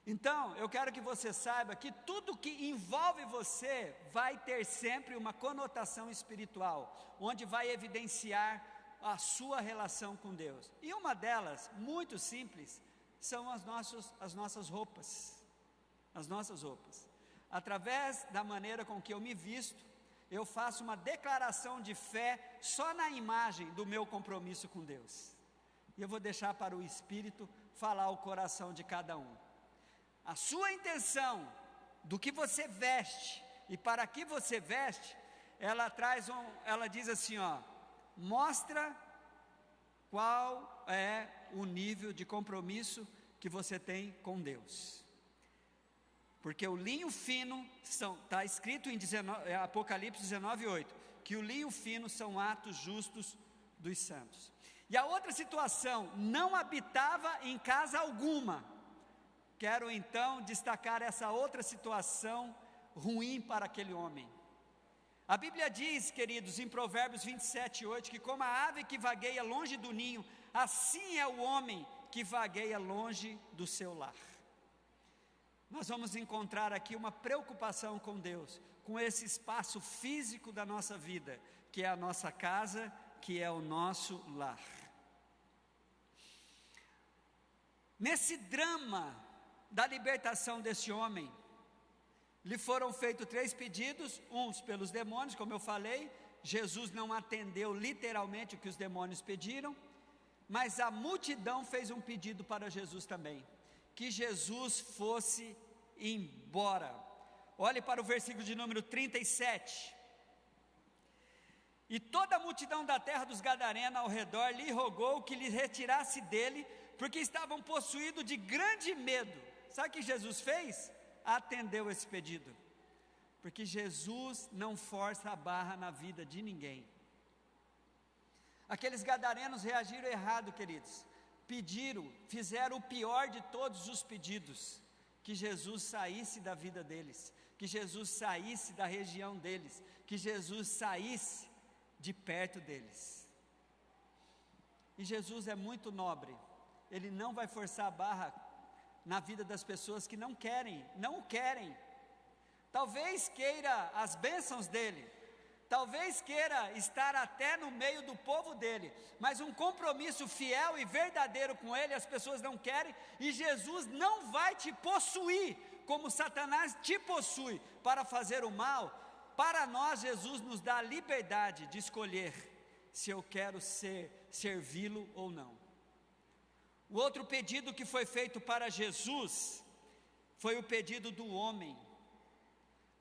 Então, eu quero que você saiba que tudo que envolve você vai ter sempre uma conotação espiritual, onde vai evidenciar a sua relação com Deus. E uma delas, muito simples, são as nossas roupas. As nossas roupas. Através da maneira com que eu me visto, eu faço uma declaração de fé só na imagem do meu compromisso com Deus. E eu vou deixar para o Espírito falar o coração de cada um. A sua intenção do que você veste e para que você veste, ela diz assim, mostra qual é o nível de compromisso que você tem com Deus. Porque o linho fino, está escrito em Apocalipse 19:8, que o linho fino são atos justos dos santos. E a outra situação, não habitava em casa alguma. Quero então destacar essa outra situação ruim para aquele homem. A Bíblia diz, queridos, em Provérbios 27:8, que como a ave que vagueia longe do ninho, assim é o homem que vagueia longe do seu lar. Nós vamos encontrar aqui uma preocupação com Deus, com esse espaço físico da nossa vida, que é a nossa casa, que é o nosso lar. Nesse drama da libertação desse homem, lhe foram feitos 3 pedidos, uns pelos demônios, como eu falei. Jesus não atendeu literalmente o que os demônios pediram, mas a multidão fez um pedido para Jesus também, que Jesus fosse embora. Olhe para o versículo de número 37. E toda a multidão da terra dos Gadarenos ao redor lhe rogou que lhe retirasse dele, porque estavam possuídos de grande medo. Sabe o que Jesus fez? Atendeu esse pedido. porque Jesus não força a barra na vida de ninguém. Aqueles gadarenos reagiram errado, queridos. Fizeram o pior de todos os pedidos, que Jesus saísse da vida deles, que Jesus saísse da região deles, que Jesus saísse de perto deles. E Jesus é muito nobre, Ele não vai forçar a barra na vida das pessoas que não o querem. Talvez queira as bênçãos dEle, talvez queira estar até no meio do povo dEle, mas um compromisso fiel e verdadeiro com Ele, as pessoas não querem, e Jesus não vai te possuir, como Satanás te possui, para fazer o mal. Para nós, Jesus nos dá a liberdade de escolher, se eu quero servi-lo ou não. O outro pedido que foi feito para Jesus, foi o pedido do homem.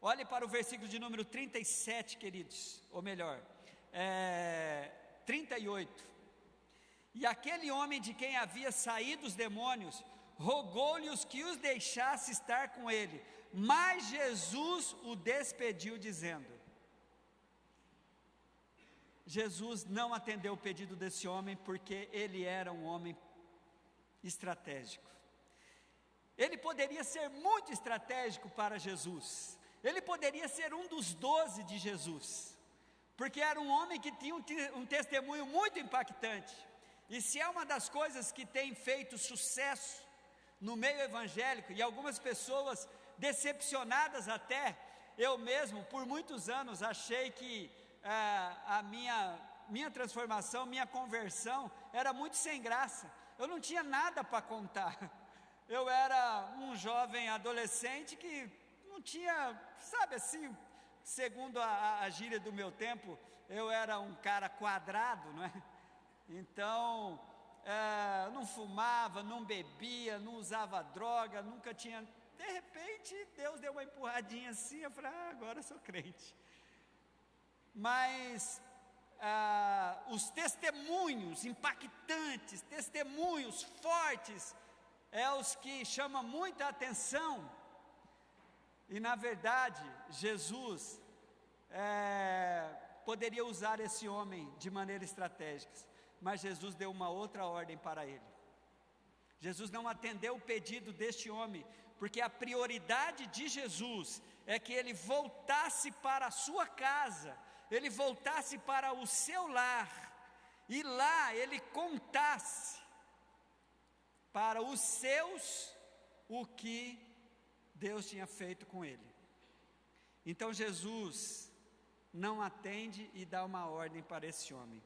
Olhe para o versículo de número 37, queridos, ou melhor, 38. E aquele homem de quem havia saído os demônios, rogou-lhes que os deixasse estar com ele, mas Jesus o despediu dizendo. Jesus não atendeu o pedido desse homem, porque ele era um homem estratégico. Ele poderia ser muito estratégico para Jesus, ele poderia ser um dos 12 de Jesus, porque era um homem que tinha um testemunho muito impactante, e se é uma das coisas que tem feito sucesso no meio evangélico, e algumas pessoas decepcionadas até, eu mesmo por muitos anos achei que a minha transformação, minha conversão era muito sem graça, eu não tinha nada para contar, eu era um jovem adolescente que não tinha, sabe assim, segundo a gíria do meu tempo, eu era um cara quadrado, não é? Então, não fumava, não bebia, não usava droga, nunca tinha, de repente, Deus deu uma empurradinha assim, eu falei, agora eu sou crente. Mas, os testemunhos impactantes, testemunhos fortes, os que chamam muita atenção. E na verdade, Jesus poderia usar esse homem de maneira estratégica, mas Jesus deu uma outra ordem para ele. Jesus não atendeu o pedido deste homem, porque a prioridade de Jesus é que ele voltasse para a sua casa, ele voltasse para o seu lar, e lá ele contasse para os seus o que Deus tinha feito com ele. Então Jesus não atende e dá uma ordem para esse homem.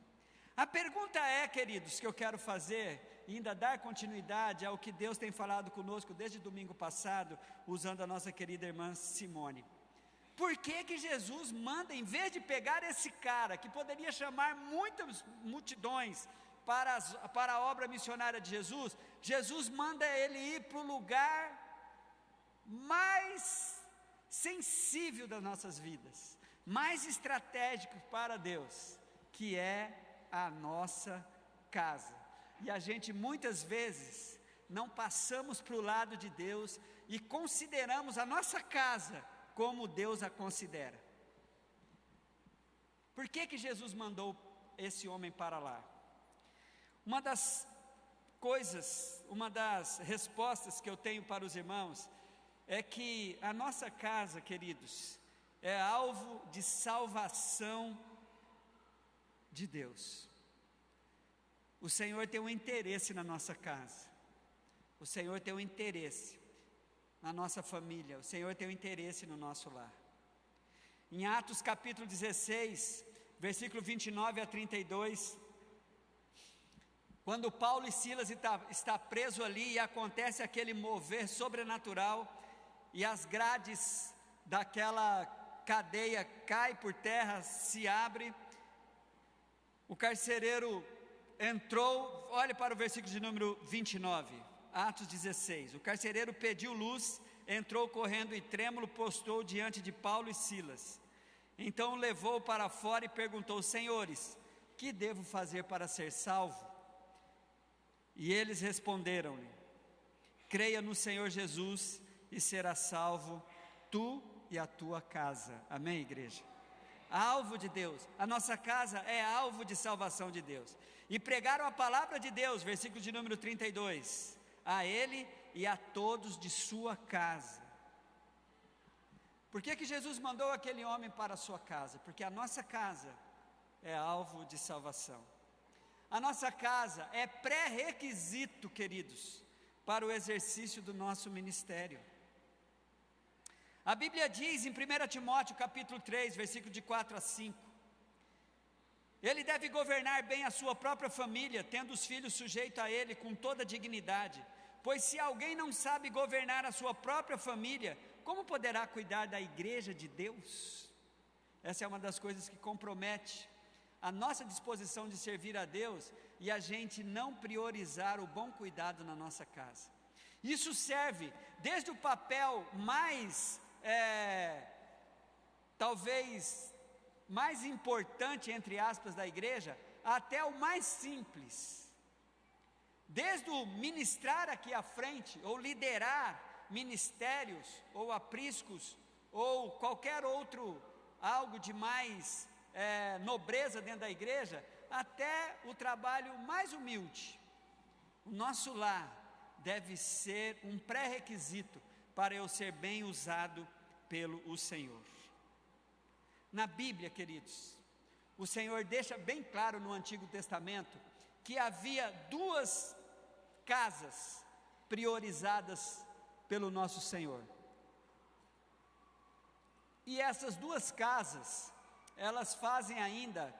A pergunta queridos, que eu quero fazer, e ainda dar continuidade ao que Deus tem falado conosco desde domingo passado, usando a nossa querida irmã Simone. Por que Jesus manda, em vez de pegar esse cara, que poderia chamar muitas multidões para a obra missionária de Jesus, Jesus manda ele ir para o lugar mais sensível das nossas vidas, mais estratégico para Deus, que é a nossa casa. E a gente muitas vezes não passamos para o lado de Deus e consideramos a nossa casa como Deus a considera. Por que Jesus mandou esse homem para lá? Uma das respostas que eu tenho para os irmãos é que a nossa casa, queridos, é alvo de salvação de Deus. O Senhor tem um interesse na nossa casa, o Senhor tem um interesse na nossa família, o Senhor tem um interesse no nosso lar. Em Atos capítulo 16, versículo 29 a 32, quando Paulo e Silas está preso ali e acontece aquele mover sobrenatural, e as grades daquela cadeia caem por terra, se abre, o carcereiro entrou, olhe para o versículo de número 29, Atos 16, o carcereiro pediu luz, entrou correndo e trêmulo postou diante de Paulo e Silas, então o levou para fora e perguntou, senhores, que devo fazer para ser salvo? E eles responderam-lhe, creia no Senhor Jesus e será salvo tu e a tua casa. Amém, igreja? Alvo de Deus, a nossa casa é alvo de salvação de Deus. E pregaram a palavra de Deus, versículo de número 32, a ele e a todos de sua casa. Por que Jesus mandou aquele homem para a sua casa? Porque a nossa casa é alvo de salvação. A nossa casa é pré-requisito, queridos, para o exercício do nosso ministério. A Bíblia diz em 1 Timóteo capítulo 3, versículo de 4 a 5, ele deve governar bem a sua própria família, tendo os filhos sujeitos a ele com toda dignidade, pois se alguém não sabe governar a sua própria família, como poderá cuidar da igreja de Deus? Essa é uma das coisas que compromete a nossa disposição de servir a Deus e a gente não priorizar o bom cuidado na nossa casa. Isso serve desde o papel mais, talvez, mais importante, entre aspas, da igreja, até o mais simples. Desde o ministrar aqui à frente, ou liderar ministérios, ou apriscos, ou qualquer outro, algo de mais nobreza dentro da igreja, até o trabalho mais humilde. O nosso lar deve ser um pré-requisito para eu ser bem usado pelo Senhor. Na Bíblia, queridos, o Senhor deixa bem claro no Antigo Testamento que havia duas casas priorizadas pelo nosso Senhor. E essas duas casas, elas fazem ainda,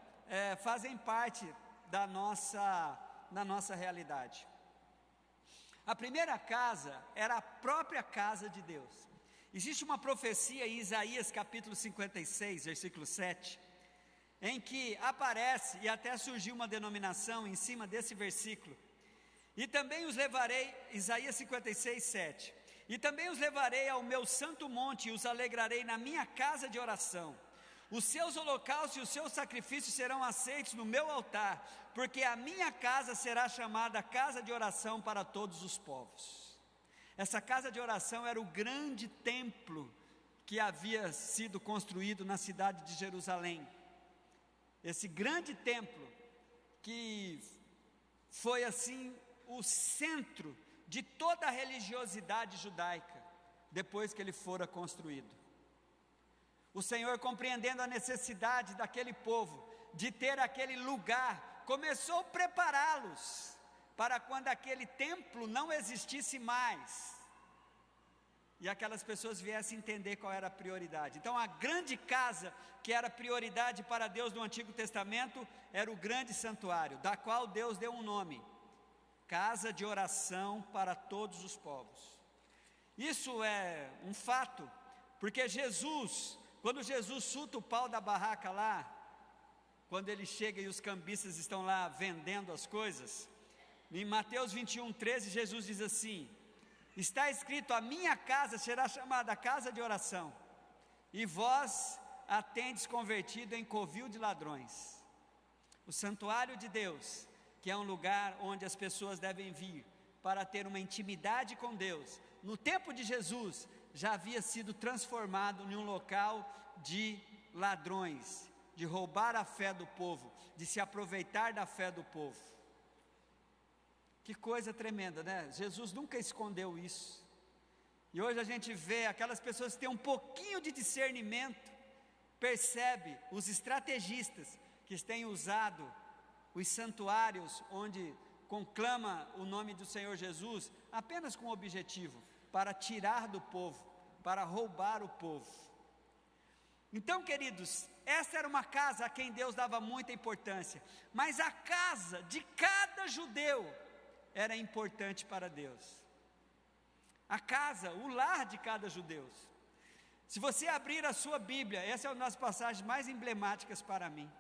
fazem parte da nossa realidade. A primeira casa era a própria casa de Deus. Existe uma profecia em Isaías capítulo 56, versículo 7, em que aparece, e até surgiu uma denominação em cima desse versículo, e também os levarei, Isaías 56, 7, e também os levarei ao meu santo monte e os alegrarei na minha casa de oração. Os seus holocaustos e os seus sacrifícios serão aceitos no meu altar, porque a minha casa será chamada casa de oração para todos os povos. Essa casa de oração era o grande templo que havia sido construído na cidade de Jerusalém. Esse grande templo que foi assim o centro de toda a religiosidade judaica, depois que ele fora construído. O Senhor, compreendendo a necessidade daquele povo, de ter aquele lugar, começou a prepará-los, para quando aquele templo não existisse mais, e aquelas pessoas viessem entender qual era a prioridade. Então a grande casa, que era prioridade para Deus no Antigo Testamento, era o grande santuário, da qual Deus deu um nome, casa de oração para todos os povos. Isso é um fato, porque Jesus, quando Jesus chuta o pau da barraca lá, quando ele chega e os cambistas estão lá vendendo as coisas, em Mateus 21, 13, Jesus diz assim: está escrito, a minha casa será chamada casa de oração, e vós a tendes convertido em covil de ladrões. O santuário de Deus, que é um lugar onde as pessoas devem vir para ter uma intimidade com Deus, no tempo de Jesus, já havia sido transformado em um local de ladrões, de roubar a fé do povo, de se aproveitar da fé do povo. Que coisa tremenda, né? Jesus nunca escondeu isso. E hoje a gente vê aquelas pessoas que têm um pouquinho de discernimento, percebe os estrategistas que têm usado os santuários onde conclama o nome do Senhor Jesus, apenas com o objetivo, para tirar do povo, para roubar o povo. Então, queridos, essa era uma casa a quem Deus dava muita importância, mas a casa de cada judeu era importante para Deus. A casa, o lar de cada judeu. Se você abrir a sua Bíblia, essa é uma das passagens mais emblemáticas para mim.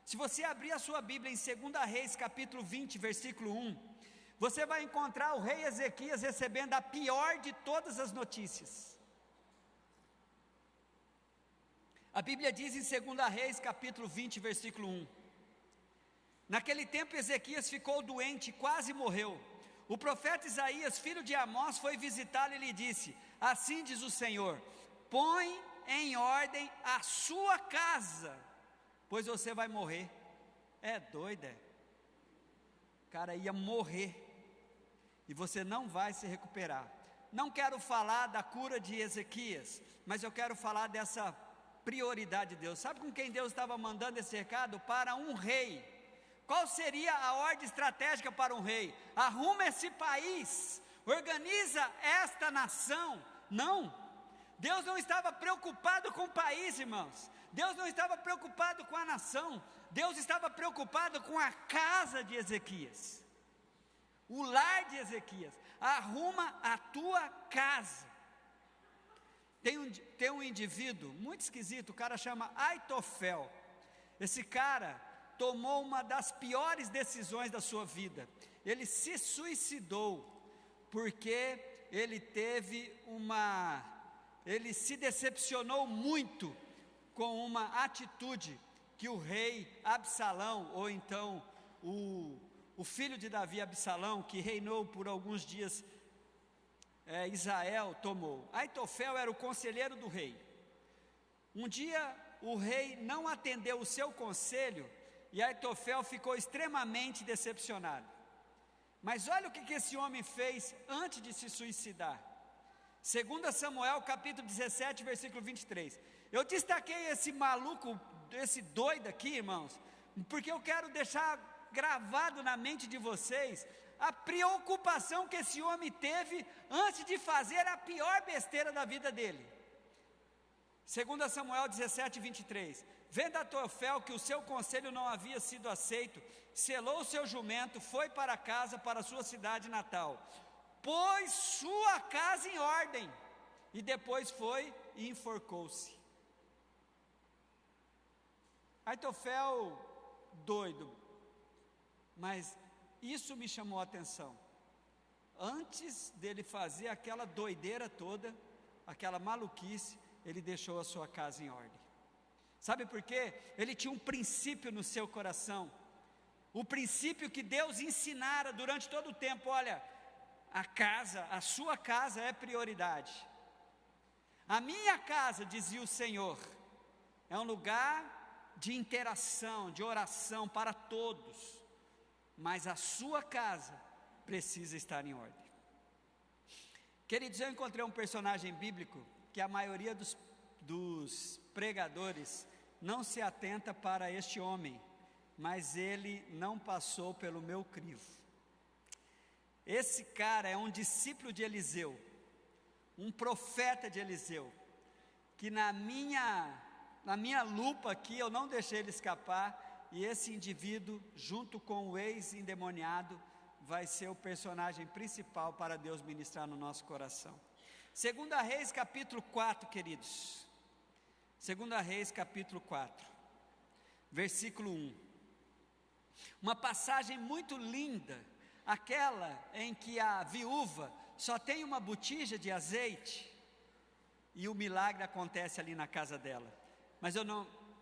Se você abrir a sua Bíblia em 2 Reis, capítulo 20, versículo 1, você vai encontrar o rei Ezequias recebendo a pior de todas as notícias. A Bíblia diz em 2 Reis, capítulo 20, versículo 1, naquele tempo Ezequias ficou doente e quase morreu. O profeta Isaías, filho de Amós, foi visitá-lo e lhe disse: assim diz o Senhor, põe em ordem a sua casa, pois você vai morrer. É doido, é? O cara ia morrer, e você não vai se recuperar. Não quero falar da cura de Ezequias, mas eu quero falar dessa prioridade de Deus. Sabe com quem Deus estava mandando esse recado? Para um rei. Qual seria a ordem estratégica para um rei? Arruma esse país, organiza esta nação. Não, Deus não estava preocupado com o país, irmãos. Deus não estava preocupado com a nação. Deus estava preocupado com a casa de Ezequias, o lar de Ezequias. Arruma a tua casa. Tem um indivíduo muito esquisito, o cara chama Aitofel. Esse cara tomou uma das piores decisões da sua vida. Ele se suicidou, porque ele se decepcionou muito com uma atitude que o rei Absalão, ou então o filho de Davi, Absalão, que reinou por alguns dias Israel, tomou. Aitofel era o conselheiro do rei. Um dia o rei não atendeu o seu conselho, e Aitofel ficou extremamente decepcionado. Mas olha o que esse homem fez antes de se suicidar. 2 Samuel capítulo 17, versículo 23. Eu destaquei esse maluco, esse doido aqui, irmãos, porque eu quero deixar gravado na mente de vocês a preocupação que esse homem teve antes de fazer a pior besteira da vida dele. 2 Samuel 17, 23. Vendo Aitofel que o seu conselho não havia sido aceito, selou o seu jumento, foi para casa, para sua cidade natal, pôs sua casa em ordem, e depois foi e enforcou-se. Aitofel, doido, mas isso me chamou a atenção. Antes dele fazer aquela doideira toda, aquela maluquice, ele deixou a sua casa em ordem. Sabe por quê? Ele tinha um princípio no seu coração, o princípio que Deus ensinara durante todo o tempo. Olha, a sua casa é prioridade. A minha casa, dizia o Senhor, é um lugar de interação, de oração para todos, mas a sua casa precisa estar em ordem. Queridos, eu encontrei um personagem bíblico que a maioria dos pregadores não se atenta para este homem, mas ele não passou pelo meu crivo. Esse cara é um discípulo de Eliseu, um profeta de Eliseu, que na minha lupa aqui eu não deixei ele escapar, e esse indivíduo, junto com o ex-endemoniado, vai ser o personagem principal para Deus ministrar no nosso coração. 2 Reis capítulo 4, queridos. 2 Reis capítulo 4, versículo 1. Uma passagem muito linda, aquela em que a viúva só tem uma botija de azeite, e o milagre acontece ali na casa dela. Mas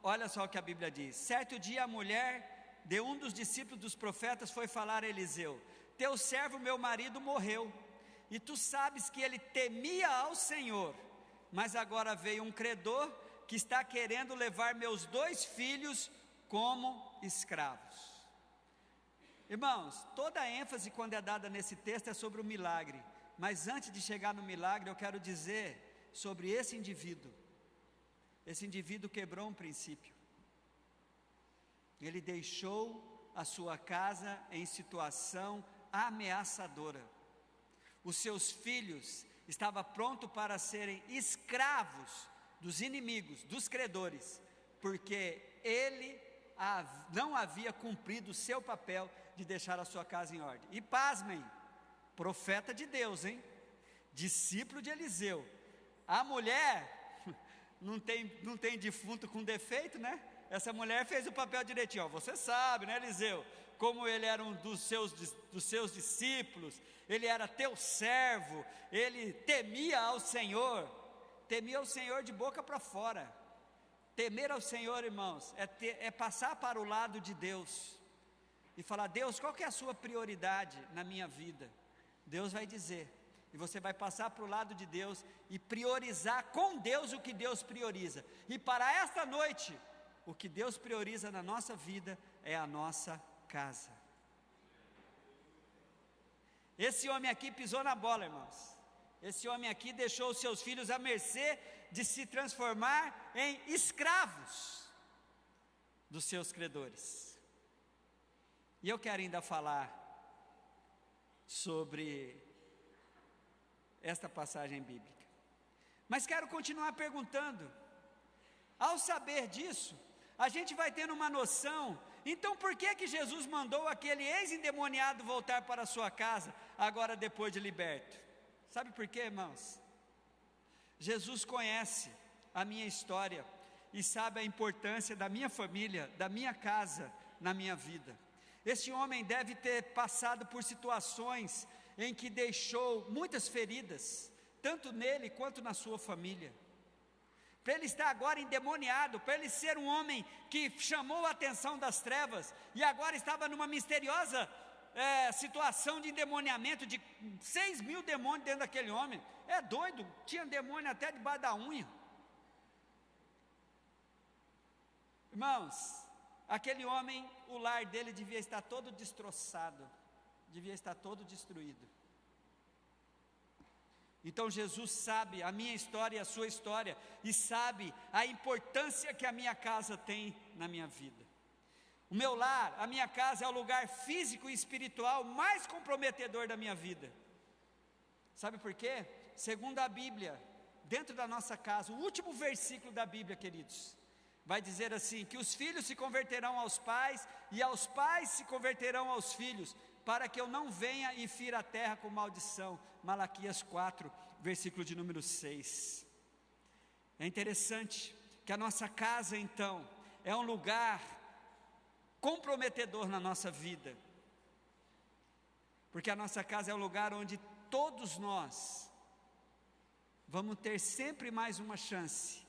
olha só o que a Bíblia diz. Certo dia a mulher de um dos discípulos dos profetas foi falar a Eliseu: teu servo, meu marido, morreu, e tu sabes que ele temia ao Senhor, mas agora veio um credor que está querendo levar meus 2 filhos como escravos. Irmãos, toda a ênfase quando é dada nesse texto é sobre o milagre, mas antes de chegar no milagre eu quero dizer sobre esse indivíduo. Esse indivíduo quebrou um princípio. Ele deixou a sua casa em situação ameaçadora. Os seus filhos estavam prontos para serem escravos dos inimigos, dos credores, porque ele não havia cumprido o seu papel de deixar a sua casa em ordem. E pasmem, profeta de Deus, hein? Discípulo de Eliseu. A mulher não tem defunto com defeito, né? Essa mulher fez o papel direitinho. Ó, você sabe, né, Eliseu? Como ele era um dos seus discípulos, ele era teu servo, ele temia ao Senhor de boca para fora. Temer ao Senhor, irmãos, é passar para o lado de Deus e falar: Deus, qual que é a sua prioridade na minha vida? Deus vai dizer. E você vai passar para o lado de Deus e priorizar com Deus o que Deus prioriza. E para esta noite, o que Deus prioriza na nossa vida é a nossa casa. Esse homem aqui pisou na bola, irmãos. Esse homem aqui deixou os seus filhos à mercê de se transformar em escravos dos seus credores. E eu quero ainda falar sobre esta passagem bíblica. Mas quero continuar perguntando. Ao saber disso, a gente vai tendo uma noção. Então por que Jesus mandou aquele ex-endemoniado voltar para a sua casa, agora depois de liberto? Sabe por quê, irmãos? Jesus conhece a minha história e sabe a importância da minha família, da minha casa, na minha vida. Este homem deve ter passado por situações em que deixou muitas feridas, tanto nele quanto na sua família. Para ele estar agora endemoniado, para ele ser um homem que chamou a atenção das trevas, e agora estava numa misteriosa situação de endemoniamento, de 6.000 demônios dentro daquele homem. É doido, tinha demônio até debaixo da unha. Irmãos, aquele homem, o lar dele devia estar todo destroçado, devia estar todo destruído. Então Jesus sabe a minha história e a sua história, e sabe a importância que a minha casa tem na minha vida. O meu lar, a minha casa é o lugar físico e espiritual mais comprometedor da minha vida. Sabe por quê? Segundo a Bíblia, dentro da nossa casa, o último versículo da Bíblia, queridos, vai dizer assim, que os filhos se converterão aos pais, e aos pais se converterão aos filhos, para que eu não venha e fira a terra com maldição. Malaquias 4, versículo de número 6. É interessante que a nossa casa, então, é um lugar comprometedor na nossa vida, porque a nossa casa é um lugar onde todos nós vamos ter sempre mais uma chance,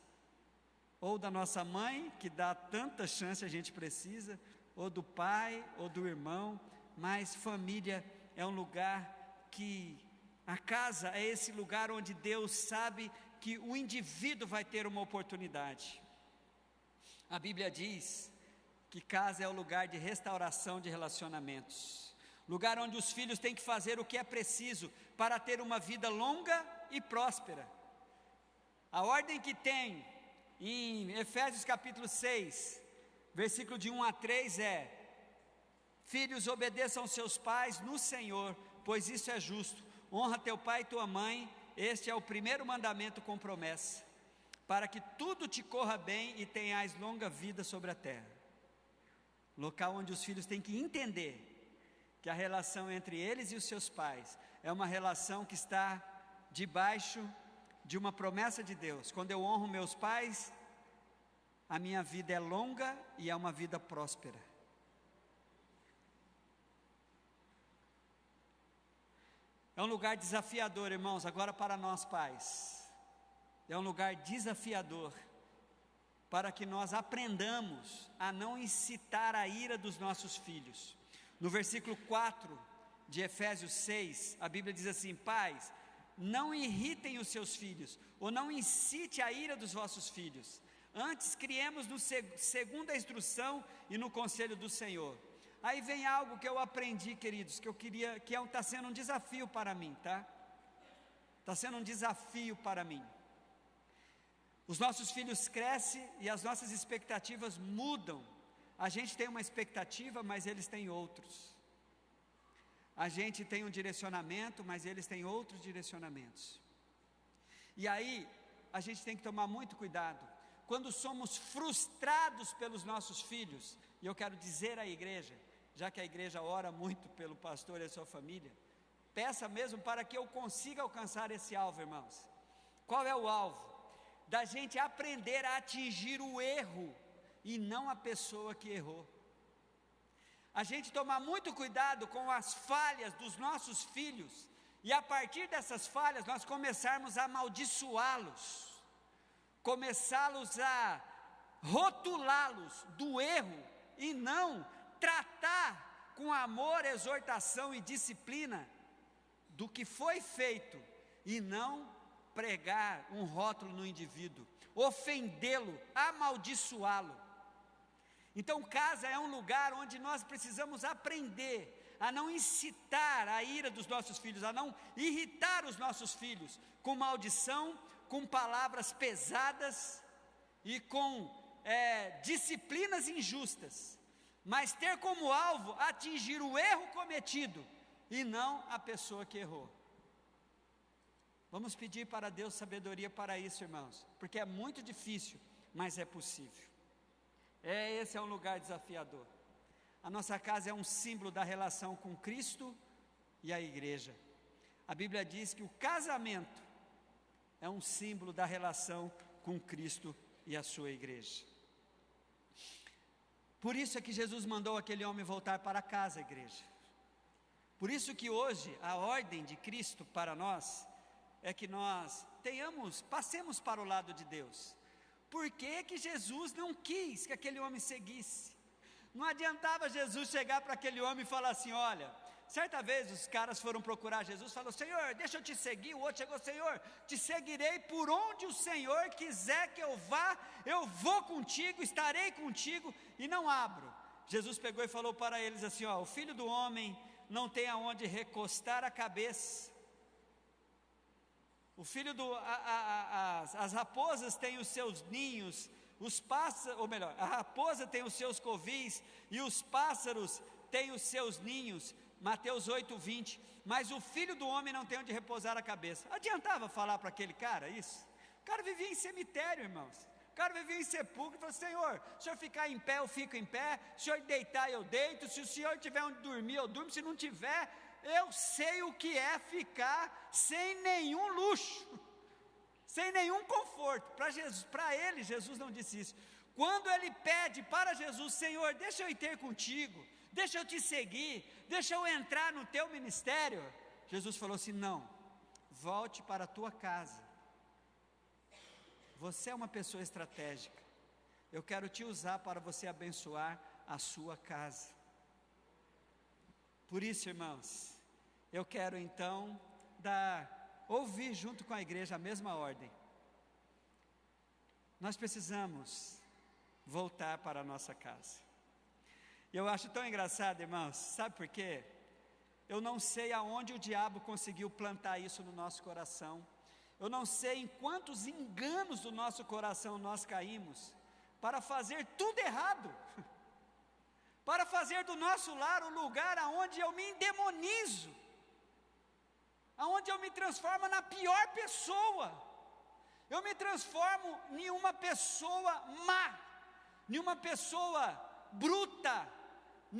ou da nossa mãe, que dá tanta chance a gente precisa, ou do pai, ou do irmão. Mas família é um lugar que, a casa é esse lugar onde Deus sabe que o indivíduo vai ter uma oportunidade. A Bíblia diz que casa é o lugar de restauração de relacionamentos, lugar onde os filhos têm que fazer o que é preciso para ter uma vida longa e próspera. A ordem que tem em Efésios capítulo 6, versículo de 1 a 3 é: filhos, obedeçam seus pais no Senhor, pois isso é justo. Honra teu pai e tua mãe, este é o primeiro mandamento com promessa, para que tudo te corra bem e tenhais longa vida sobre a terra. Local onde os filhos têm que entender que a relação entre eles e os seus pais é uma relação que está debaixo de uma promessa de Deus. Quando eu honro meus pais, a minha vida é longa e é uma vida próspera. É um lugar desafiador, irmãos, agora para nós pais. É um lugar desafiador para que nós aprendamos a não incitar a ira dos nossos filhos. No versículo 4 de Efésios 6, a Bíblia diz assim: pais, não irritem os seus filhos, ou não incite a ira dos vossos filhos. Antes criemos segundo a instrução e no conselho do Senhor. Aí vem algo que eu aprendi, queridos, que eu queria, que está sendo um desafio para mim, tá? Está sendo um desafio para mim. Os nossos filhos crescem e as nossas expectativas mudam. A gente tem uma expectativa, mas eles têm outros. A gente tem um direcionamento, mas eles têm outros direcionamentos. E aí, a gente tem que tomar muito cuidado. Quando somos frustrados pelos nossos filhos, e eu quero dizer à igreja, já que a igreja ora muito pelo pastor e a sua família, peça mesmo para que eu consiga alcançar esse alvo, irmãos. Qual é o alvo? Da gente aprender a atingir o erro e não a pessoa que errou. A gente tomar muito cuidado com as falhas dos nossos filhos, e a partir dessas falhas nós começarmos a amaldiçoá-los, começá-los a rotulá-los do erro, e não tratar com amor, exortação e disciplina do que foi feito e não pregar um rótulo no indivíduo, ofendê-lo, amaldiçoá-lo. Então, casa é um lugar onde nós precisamos aprender a não incitar a ira dos nossos filhos, a não irritar os nossos filhos com maldição, com palavras pesadas e com disciplinas injustas, mas ter como alvo atingir o erro cometido e não a pessoa que errou. Vamos pedir para Deus sabedoria para isso, irmãos, porque é muito difícil, mas é possível. Esse é um lugar desafiador. A nossa casa é um símbolo da relação com Cristo e a igreja. A Bíblia diz que o casamento é um símbolo da relação com Cristo e a sua igreja. Por isso é que Jesus mandou aquele homem voltar para casa, igreja. Por isso que hoje a ordem de Cristo para nós é que nós passemos para o lado de Deus. Por que que Jesus não quis que aquele homem seguisse? Não adiantava Jesus chegar para aquele homem e falar assim: olha, certa vez os caras foram procurar Jesus, falou: Senhor, deixa eu te seguir. O outro chegou: Senhor, te seguirei por onde o Senhor quiser que eu vá, eu vou contigo, estarei contigo e não abro. Jesus pegou e falou para eles assim: ó, o filho do homem não tem aonde recostar a cabeça. O filho as raposas têm os seus ninhos, a raposa tem os seus covis e os pássaros têm os seus ninhos. Mateus 8:20. Mas o filho do homem não tem onde repousar a cabeça. Adiantava falar para aquele cara isso? O cara vivia em cemitério, irmãos. O cara vivia em sepulcro e falou: Senhor, se o senhor ficar em pé, eu fico em pé. Se o senhor deitar, eu deito. Se o senhor tiver onde dormir, eu durmo. Se não tiver, eu sei o que é ficar sem nenhum luxo, sem nenhum conforto. Para ele, Jesus não disse isso. Quando ele pede para Jesus: Senhor, deixa eu ir ter contigo, deixa eu te seguir, deixa eu entrar no teu ministério, Jesus falou assim: não, volte para a tua casa. Você é uma pessoa estratégica, eu quero te usar para você abençoar a sua casa. Por isso, irmãos, eu quero então ouvir junto com a igreja a mesma ordem. Nós precisamos voltar para a nossa casa. E eu acho tão engraçado, irmãos, sabe por quê? Eu não sei aonde o diabo conseguiu plantar isso no nosso coração. Eu não sei em quantos enganos do nosso coração nós caímos para fazer tudo errado. Para fazer do nosso lar o lugar aonde eu me endemonizo, aonde eu me transformo na pior pessoa. Eu me transformo em uma pessoa má, em uma pessoa bruta,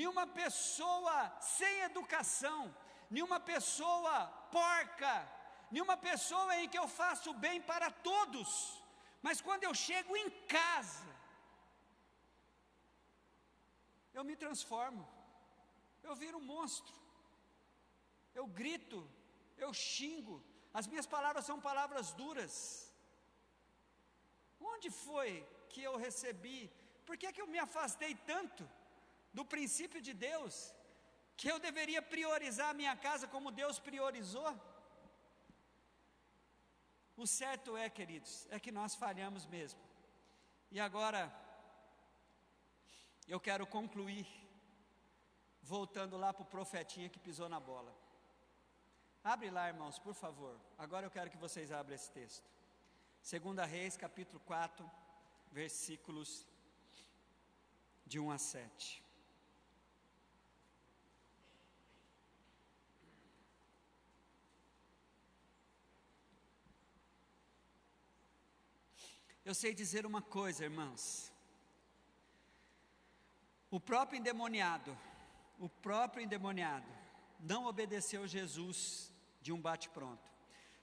em uma pessoa sem educação, em uma pessoa porca, em uma pessoa em que eu faço bem para todos, mas quando eu chego em casa, eu me transformo, eu viro um monstro, eu grito, eu xingo, as minhas palavras são palavras duras. Onde foi que eu recebi? Por que que eu me afastei tanto do princípio de Deus, que eu deveria priorizar a minha casa como Deus priorizou? O certo é, queridos, é que nós falhamos mesmo. E agora, eu quero concluir, voltando lá para o profetinha que pisou na bola. Abre lá, irmãos, por favor. Agora eu quero que vocês abram esse texto. 2 Reis, capítulo 4, versículos de 1 a 7. Eu sei dizer uma coisa, irmãos. O próprio endemoniado não obedeceu Jesus de um bate-pronto.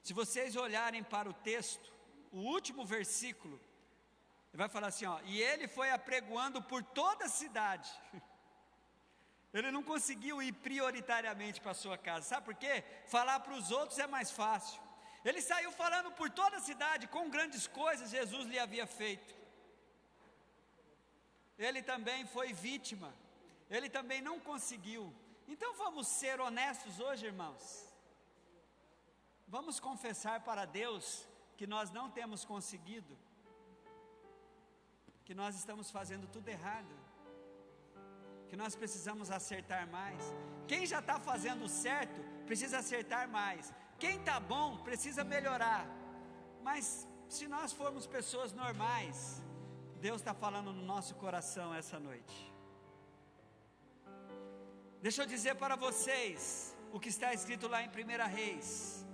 Se vocês olharem para o texto, o último versículo, ele vai falar assim, ó: e ele foi apregoando por toda a cidade. Ele não conseguiu ir prioritariamente para a sua casa, sabe por quê? Falar para os outros é mais fácil. Ele saiu falando por toda a cidade, com grandes coisas Jesus lhe havia feito. Ele também foi vítima, ele também não conseguiu. Então vamos ser honestos hoje, irmãos. Vamos confessar para Deus que nós não temos conseguido, que nós estamos fazendo tudo errado, que nós precisamos acertar mais. Quem já está fazendo certo, precisa acertar mais. Quem está bom, precisa melhorar. Mas se nós formos pessoas normais, Deus está falando no nosso coração essa noite. Deixa eu dizer para vocês o que está escrito lá em 1 Reis.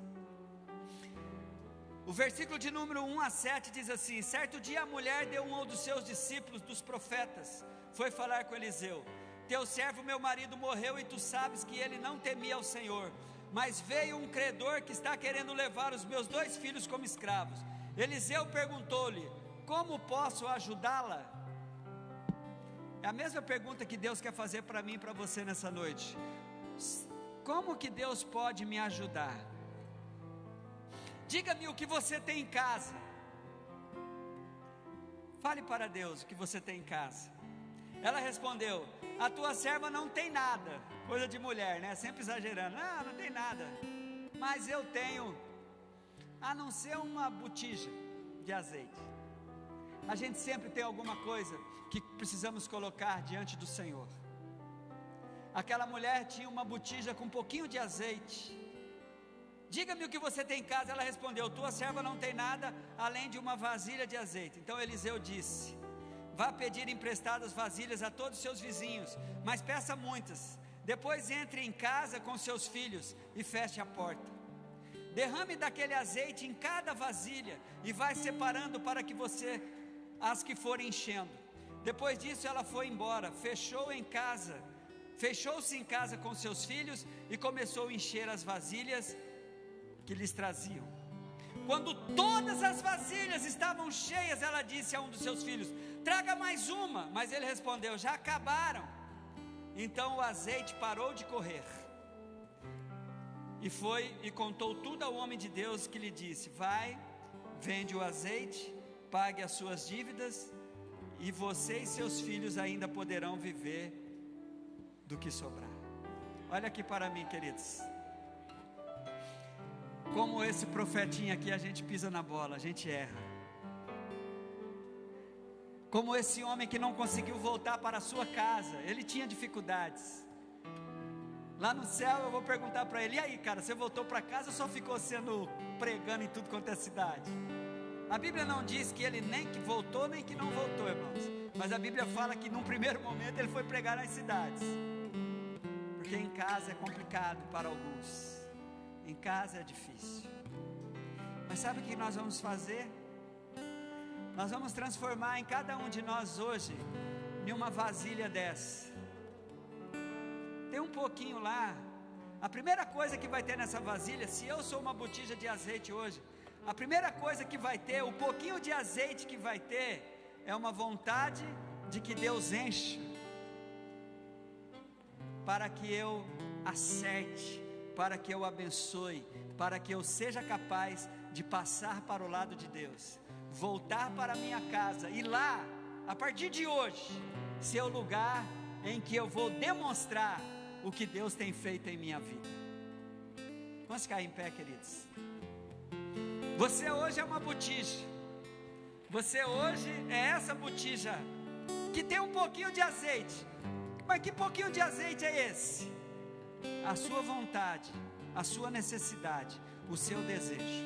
O versículo de número 1 a 7 diz assim: certo dia a mulher de um dos seus discípulos, dos profetas, foi falar com Eliseu: teu servo meu marido morreu e tu sabes que ele não temia ao Senhor, mas veio um credor que está querendo levar os meus 2 filhos como escravos. Eliseu perguntou-lhe: como posso ajudá-la? É a mesma pergunta que Deus quer fazer para mim e para você nessa noite. Como que Deus pode me ajudar? Diga-me o que você tem em casa. Fale para Deus o que você tem em casa. Ela respondeu: a tua serva não tem nada. Coisa de mulher, né? Sempre exagerando. Não tem nada. Mas eu tenho, a não ser uma botija de azeite. A gente sempre tem alguma coisa que precisamos colocar diante do Senhor. Aquela mulher tinha uma botija com um pouquinho de azeite. Diga-me o que você tem em casa. Ela respondeu: tua serva não tem nada além de uma vasilha de azeite. Então Eliseu disse: vá pedir emprestadas vasilhas a todos os seus vizinhos, mas peça muitas. Depois entre em casa com seus filhos e feche a porta. Derrame daquele azeite em cada vasilha e vai separando para que você as que forem enchendo. Depois disso ela foi embora, fechou-se em casa com seus filhos e começou a encher as vasilhas que lhes traziam. Quando todas as vasilhas estavam cheias, ela disse a um dos seus filhos: traga mais uma. Mas ele respondeu: já acabaram. Então o azeite parou de correr. E foi e contou tudo ao homem de Deus, que lhe disse: vai, vende o azeite, pague as suas dívidas, e você e seus filhos ainda poderão viver do que sobrar. Olha aqui para mim, queridos. Como esse profetinho aqui, a gente pisa na bola, a gente erra. Como esse homem que não conseguiu voltar para a sua casa, ele tinha dificuldades. Lá no céu eu vou perguntar para ele: e aí, cara, você voltou para casa ou só ficou pregando em tudo quanto é cidade? A Bíblia não diz que ele nem que voltou nem que não voltou, irmãos. Mas a Bíblia fala que num primeiro momento ele foi pregar nas cidades. Porque em casa é complicado para alguns. Em casa é difícil. Mas sabe o que nós vamos fazer? Nós vamos transformar em cada um de nós hoje em uma vasilha dessa. Tem um pouquinho lá. A primeira coisa que vai ter nessa vasilha, se eu sou uma botija de azeite hoje, a primeira coisa que vai ter, o pouquinho de azeite que vai ter, é uma vontade de que Deus encha, para que eu acerte, para que eu abençoe, para que eu seja capaz de passar para o lado de Deus, voltar para a minha casa, e lá, a partir de hoje, ser o lugar em que eu vou demonstrar o que Deus tem feito em minha vida. Vamos ficar em pé, queridos. Você hoje é uma botija. Você hoje é essa botija que tem um pouquinho de azeite. Mas que pouquinho de azeite é esse? A sua vontade, a sua necessidade, o seu desejo.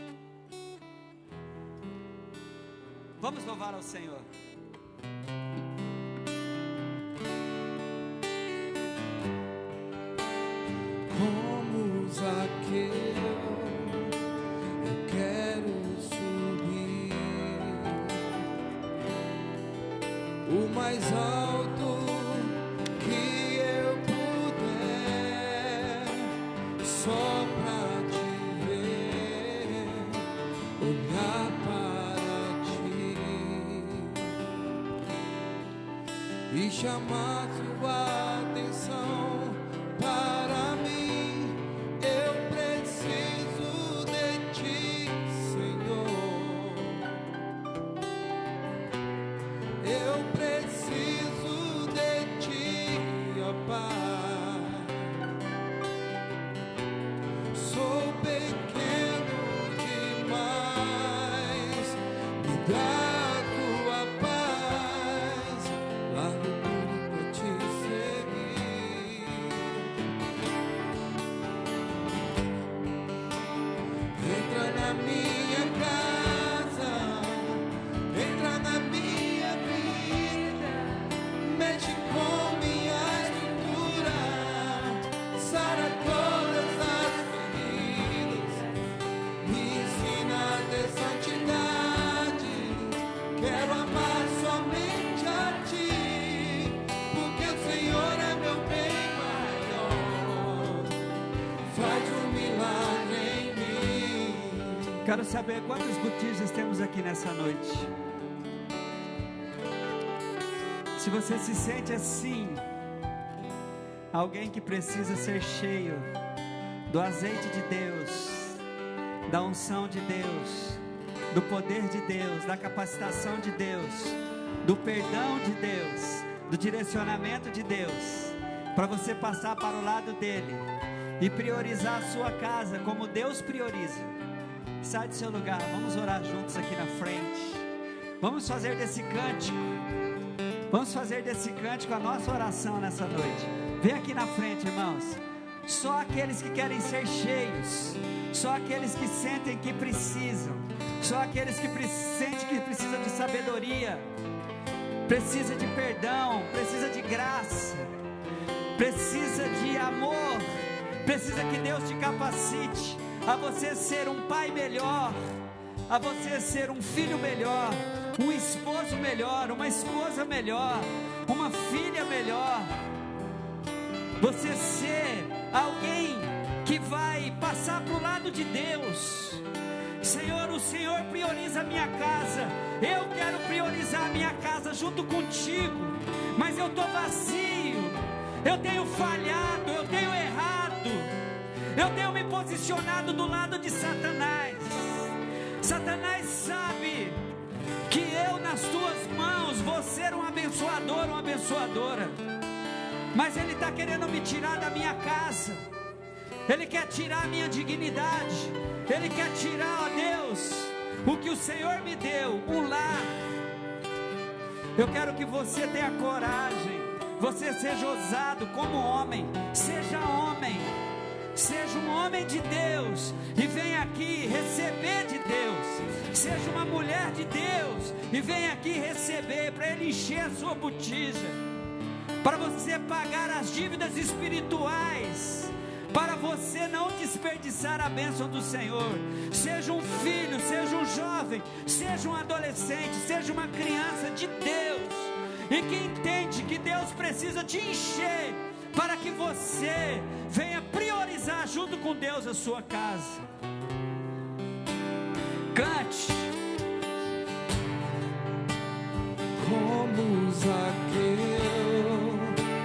Vamos louvar ao Senhor. Como Zaqueu, eu quero subir o mais alto que eu puder, só pra te ver, olhar para ti e chamar tua atenção para mim. Eu preciso de ti, Senhor. Eu preciso de ti, ó Pai. Sou pequeno faz um milagre em mim. Quero saber quantos botijas temos aqui nessa noite. Se você se sente assim, alguém que precisa ser cheio do azeite de Deus, da unção de Deus, do poder de Deus, da capacitação de Deus, do perdão de Deus, do direcionamento de Deus, para você passar para o lado dele e priorizar a sua casa como Deus prioriza. Sai do seu lugar, vamos orar juntos aqui na frente. Vamos fazer desse cântico a nossa oração nessa noite. Vem aqui na frente, irmãos. Só aqueles que querem ser cheios, só aqueles que sentem que precisam, só aqueles que sentem que precisam de sabedoria, precisa de perdão, precisa de graça, precisa de amor, precisa que Deus te capacite a você ser um pai melhor, a você ser um filho melhor, um esposo melhor, uma esposa melhor, uma filha melhor. Você ser alguém que vai passar para o lado de Deus. Senhor, o Senhor prioriza a minha casa, eu quero priorizar a minha casa junto contigo, mas eu estou vazio, eu tenho falhado, eu tenho errado, eu tenho me posicionado do lado de Satanás. Satanás sabe que eu nas tuas mãos vou ser um abençoador, uma abençoadora, mas ele está querendo me tirar da minha casa, ele quer tirar a minha dignidade, ele quer tirar, ó Deus, o que o Senhor me deu, um lar. Eu quero que você tenha coragem, você seja ousado como homem, seja um homem de Deus, e venha aqui receber de Deus. Seja uma mulher de Deus, e venha aqui receber, para Ele encher a sua botija, para você pagar as dívidas espirituais, para você não desperdiçar a bênção do Senhor. Seja um filho, seja um jovem, seja um adolescente, seja uma criança de Deus, e que entende que Deus precisa te encher, para que você venha priorizar junto com Deus a sua casa. Cante. Como Zaqueu,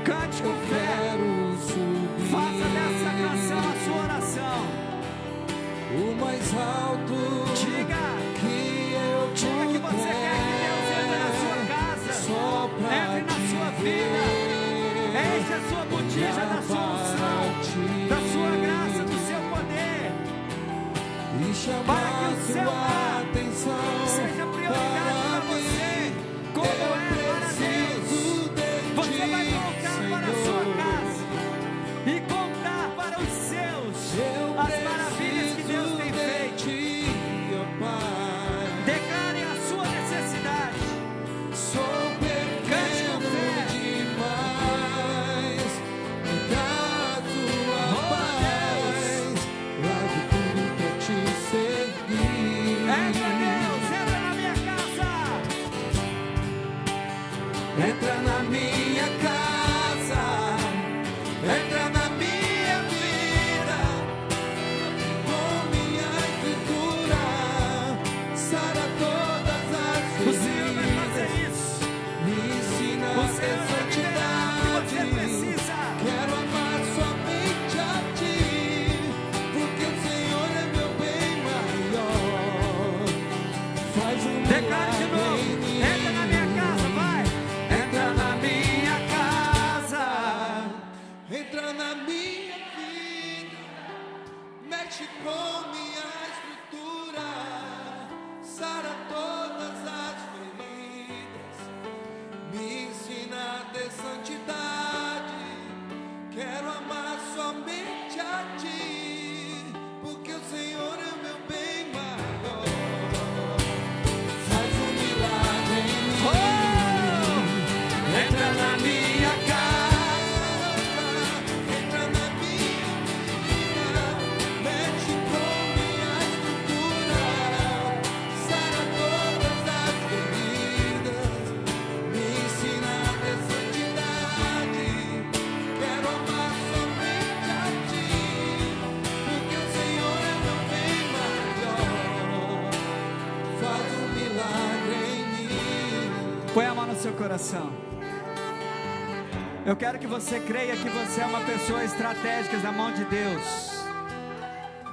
cante com fé. Faça dessa canção a sua oração. O mais alto. Diga que você quer que Deus entre na sua casa, entre na sua vida. Enche a sua botija da sua unção, da sua graça, do seu poder, para que o seu lar seja prioridade para você, como é para Deus. Você vai voltar para a sua casa e contar para os seus as maravilhas que Deus tem feito. Declarem a sua necessidade. Cante com fé. Entra na minha casa, entra na minha vida, com minha escritura, sara todas as feridas. O Senhor vai fazer isso. Me ensina a santidade. Você precisa. Quero amar somente a Ti, porque o Senhor é meu bem maior. Faz um declare de novo. Entra na minha casa, vai. Entra na minha casa, entra na minha vida, mexe com minha estrutura, sara todas as feridas, me ensina a ter santidade. Quero amar somente a Ti, porque o Senhor é meu bem maior. Faz um milagre em mim. entra na minha casa, entra na minha vida, mexe com minha estrutura, sara todas as feridas, me ensina a ter santidade. Quero amar somente a Ti, seu coração. Eu quero que você creia que você é uma pessoa estratégica na mão de Deus.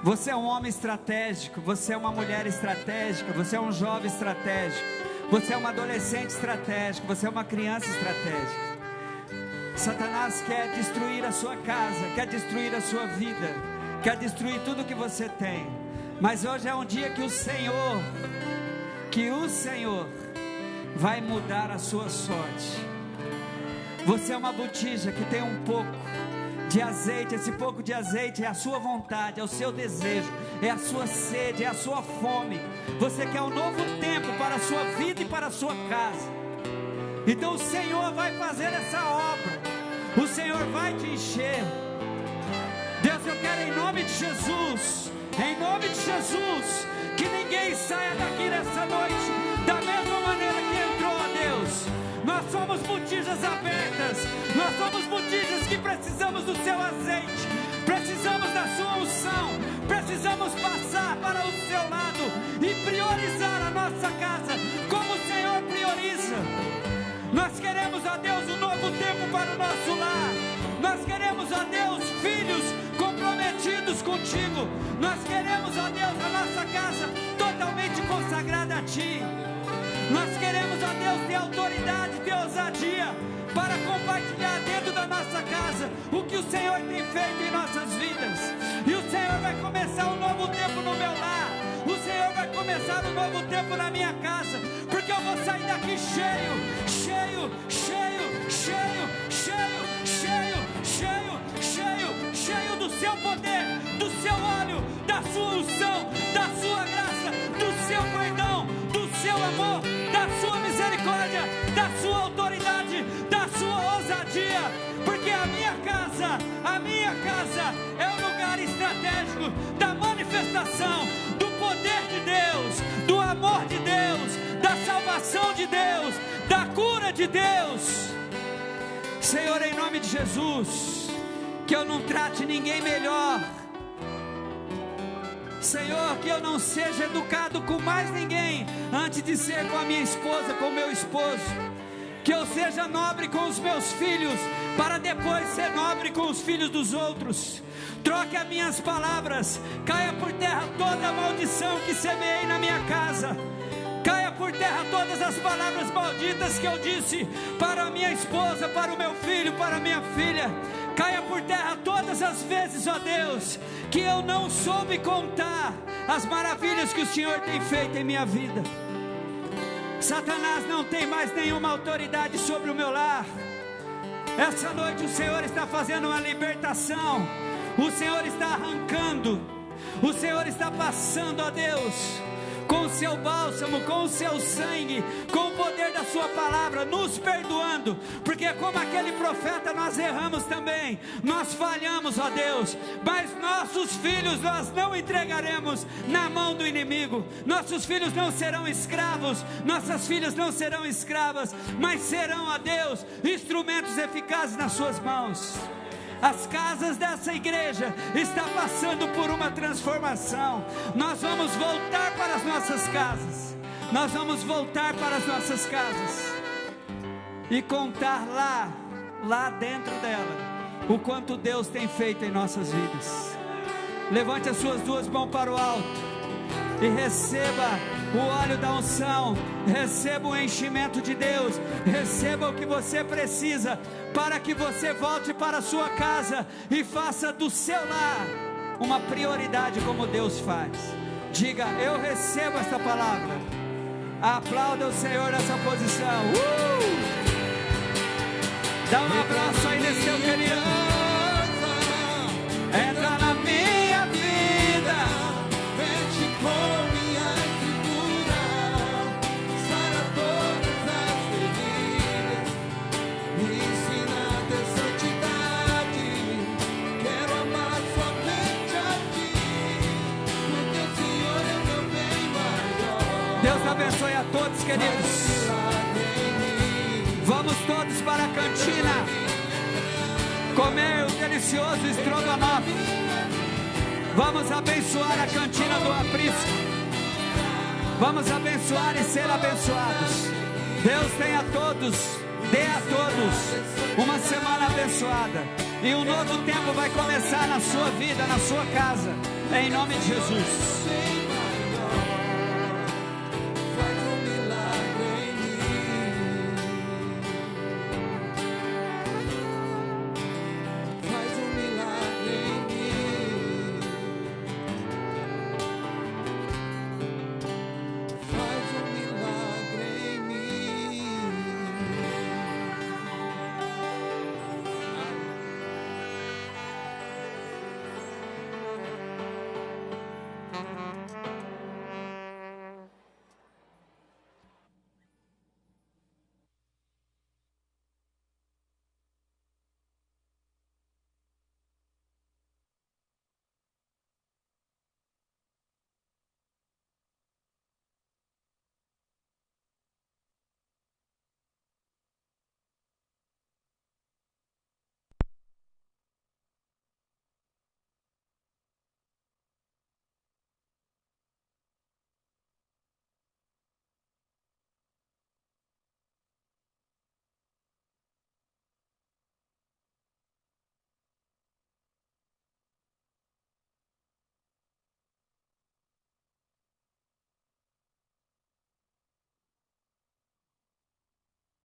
Você é um homem estratégico, você é uma mulher estratégica, você é um jovem estratégico, você é uma adolescente estratégico, você é uma criança estratégica. Satanás quer destruir a sua casa, quer destruir a sua vida, quer destruir tudo que você tem. Mas hoje é um dia que o Senhor vai mudar a sua sorte. Você é uma botija que tem um pouco de azeite. Esse pouco de azeite é a sua vontade, é o seu desejo, é a sua sede, é a sua fome. Você quer um novo tempo para a sua vida e para a sua casa. Então o Senhor vai fazer essa obra, o Senhor vai te encher. Deus, eu quero em nome de Jesus, que ninguém saia daqui nessa noite da mesma maneira que entrou, ó Deus. Nós somos botijas abertas, nós somos botijas que precisamos do seu azeite, precisamos da sua unção, precisamos passar para o seu lado e priorizar a nossa casa como o Senhor prioriza. Nós queremos, ó Deus, um novo tempo para o nosso lar. Nós queremos, ó Deus, filhos comprometidos contigo. Nós queremos, ó Deus, a nossa casa totalmente consagrada a Ti. Nós queremos, ó Deus, ter autoridade, ter ousadia para compartilhar dentro da nossa casa o que o Senhor tem feito em nossas vidas. E o Senhor vai começar um novo tempo no meu lar. O Senhor vai começar um novo tempo na minha casa, porque eu vou sair daqui cheio do seu poder, do seu óleo, da sua unção, da sua graça, do seu perdão, do seu amor, da sua misericórdia, da sua autoridade, da sua ousadia, porque a minha casa é um lugar estratégico da manifestação do poder de Deus, do amor de Deus, da salvação de Deus, da cura de Deus. Senhor, em nome de Jesus, que eu não trate ninguém melhor. Senhor, que eu não seja educado com mais ninguém antes de ser com a minha esposa, com o meu esposo. Que eu seja nobre com os meus filhos, para depois ser nobre com os filhos dos outros. Troque as minhas palavras, caia por terra toda a maldição que semeei na minha casa. Caia por terra todas as palavras malditas que eu disse para a minha esposa, para o meu filho, para a minha filha. Caia por terra todas as vezes, ó Deus, que eu não soube contar as maravilhas que o Senhor tem feito em minha vida. Satanás não tem mais nenhuma autoridade sobre o meu lar. Essa noite o Senhor está fazendo uma libertação. O Senhor está arrancando. O Senhor está passando, ó Deus, com o seu bálsamo, com o seu sangue, com o poder da sua palavra, nos perdoando, porque como aquele profeta nós erramos também, nós falhamos, ó Deus, mas nossos filhos nós não entregaremos na mão do inimigo. Nossos filhos não serão escravos, nossas filhas não serão escravas, mas serão, ó Deus, instrumentos eficazes nas suas mãos. As casas dessa igreja estão passando por uma transformação. Nós vamos voltar para as nossas casas. Nós vamos voltar para as nossas casas e contar lá dentro dela, o quanto Deus tem feito em nossas vidas. Levante as suas duas mãos para o alto e receba o óleo da unção, receba o enchimento de Deus, receba o que você precisa para que você volte para a sua casa e faça do seu lar uma prioridade como Deus faz. Diga: eu recebo esta palavra. Aplauda o Senhor nessa posição. Dá um abraço aí nesse seu querido. Entra na minha vida, mexe com minha figura, sara todas as feridas, me ensina a ter santidade. Quero amar somente a Ti, porque o Senhor é meu bem maior. Deus abençoe a todos, queridos. Vamos todos para a cantina comer o delicioso estrogonofe. Vamos abençoar a cantina do aprisco. Vamos abençoar e ser abençoados. Deus tenha a todos, dê a todos uma semana abençoada. E um novo tempo vai começar na sua vida, na sua casa. Em nome de Jesus.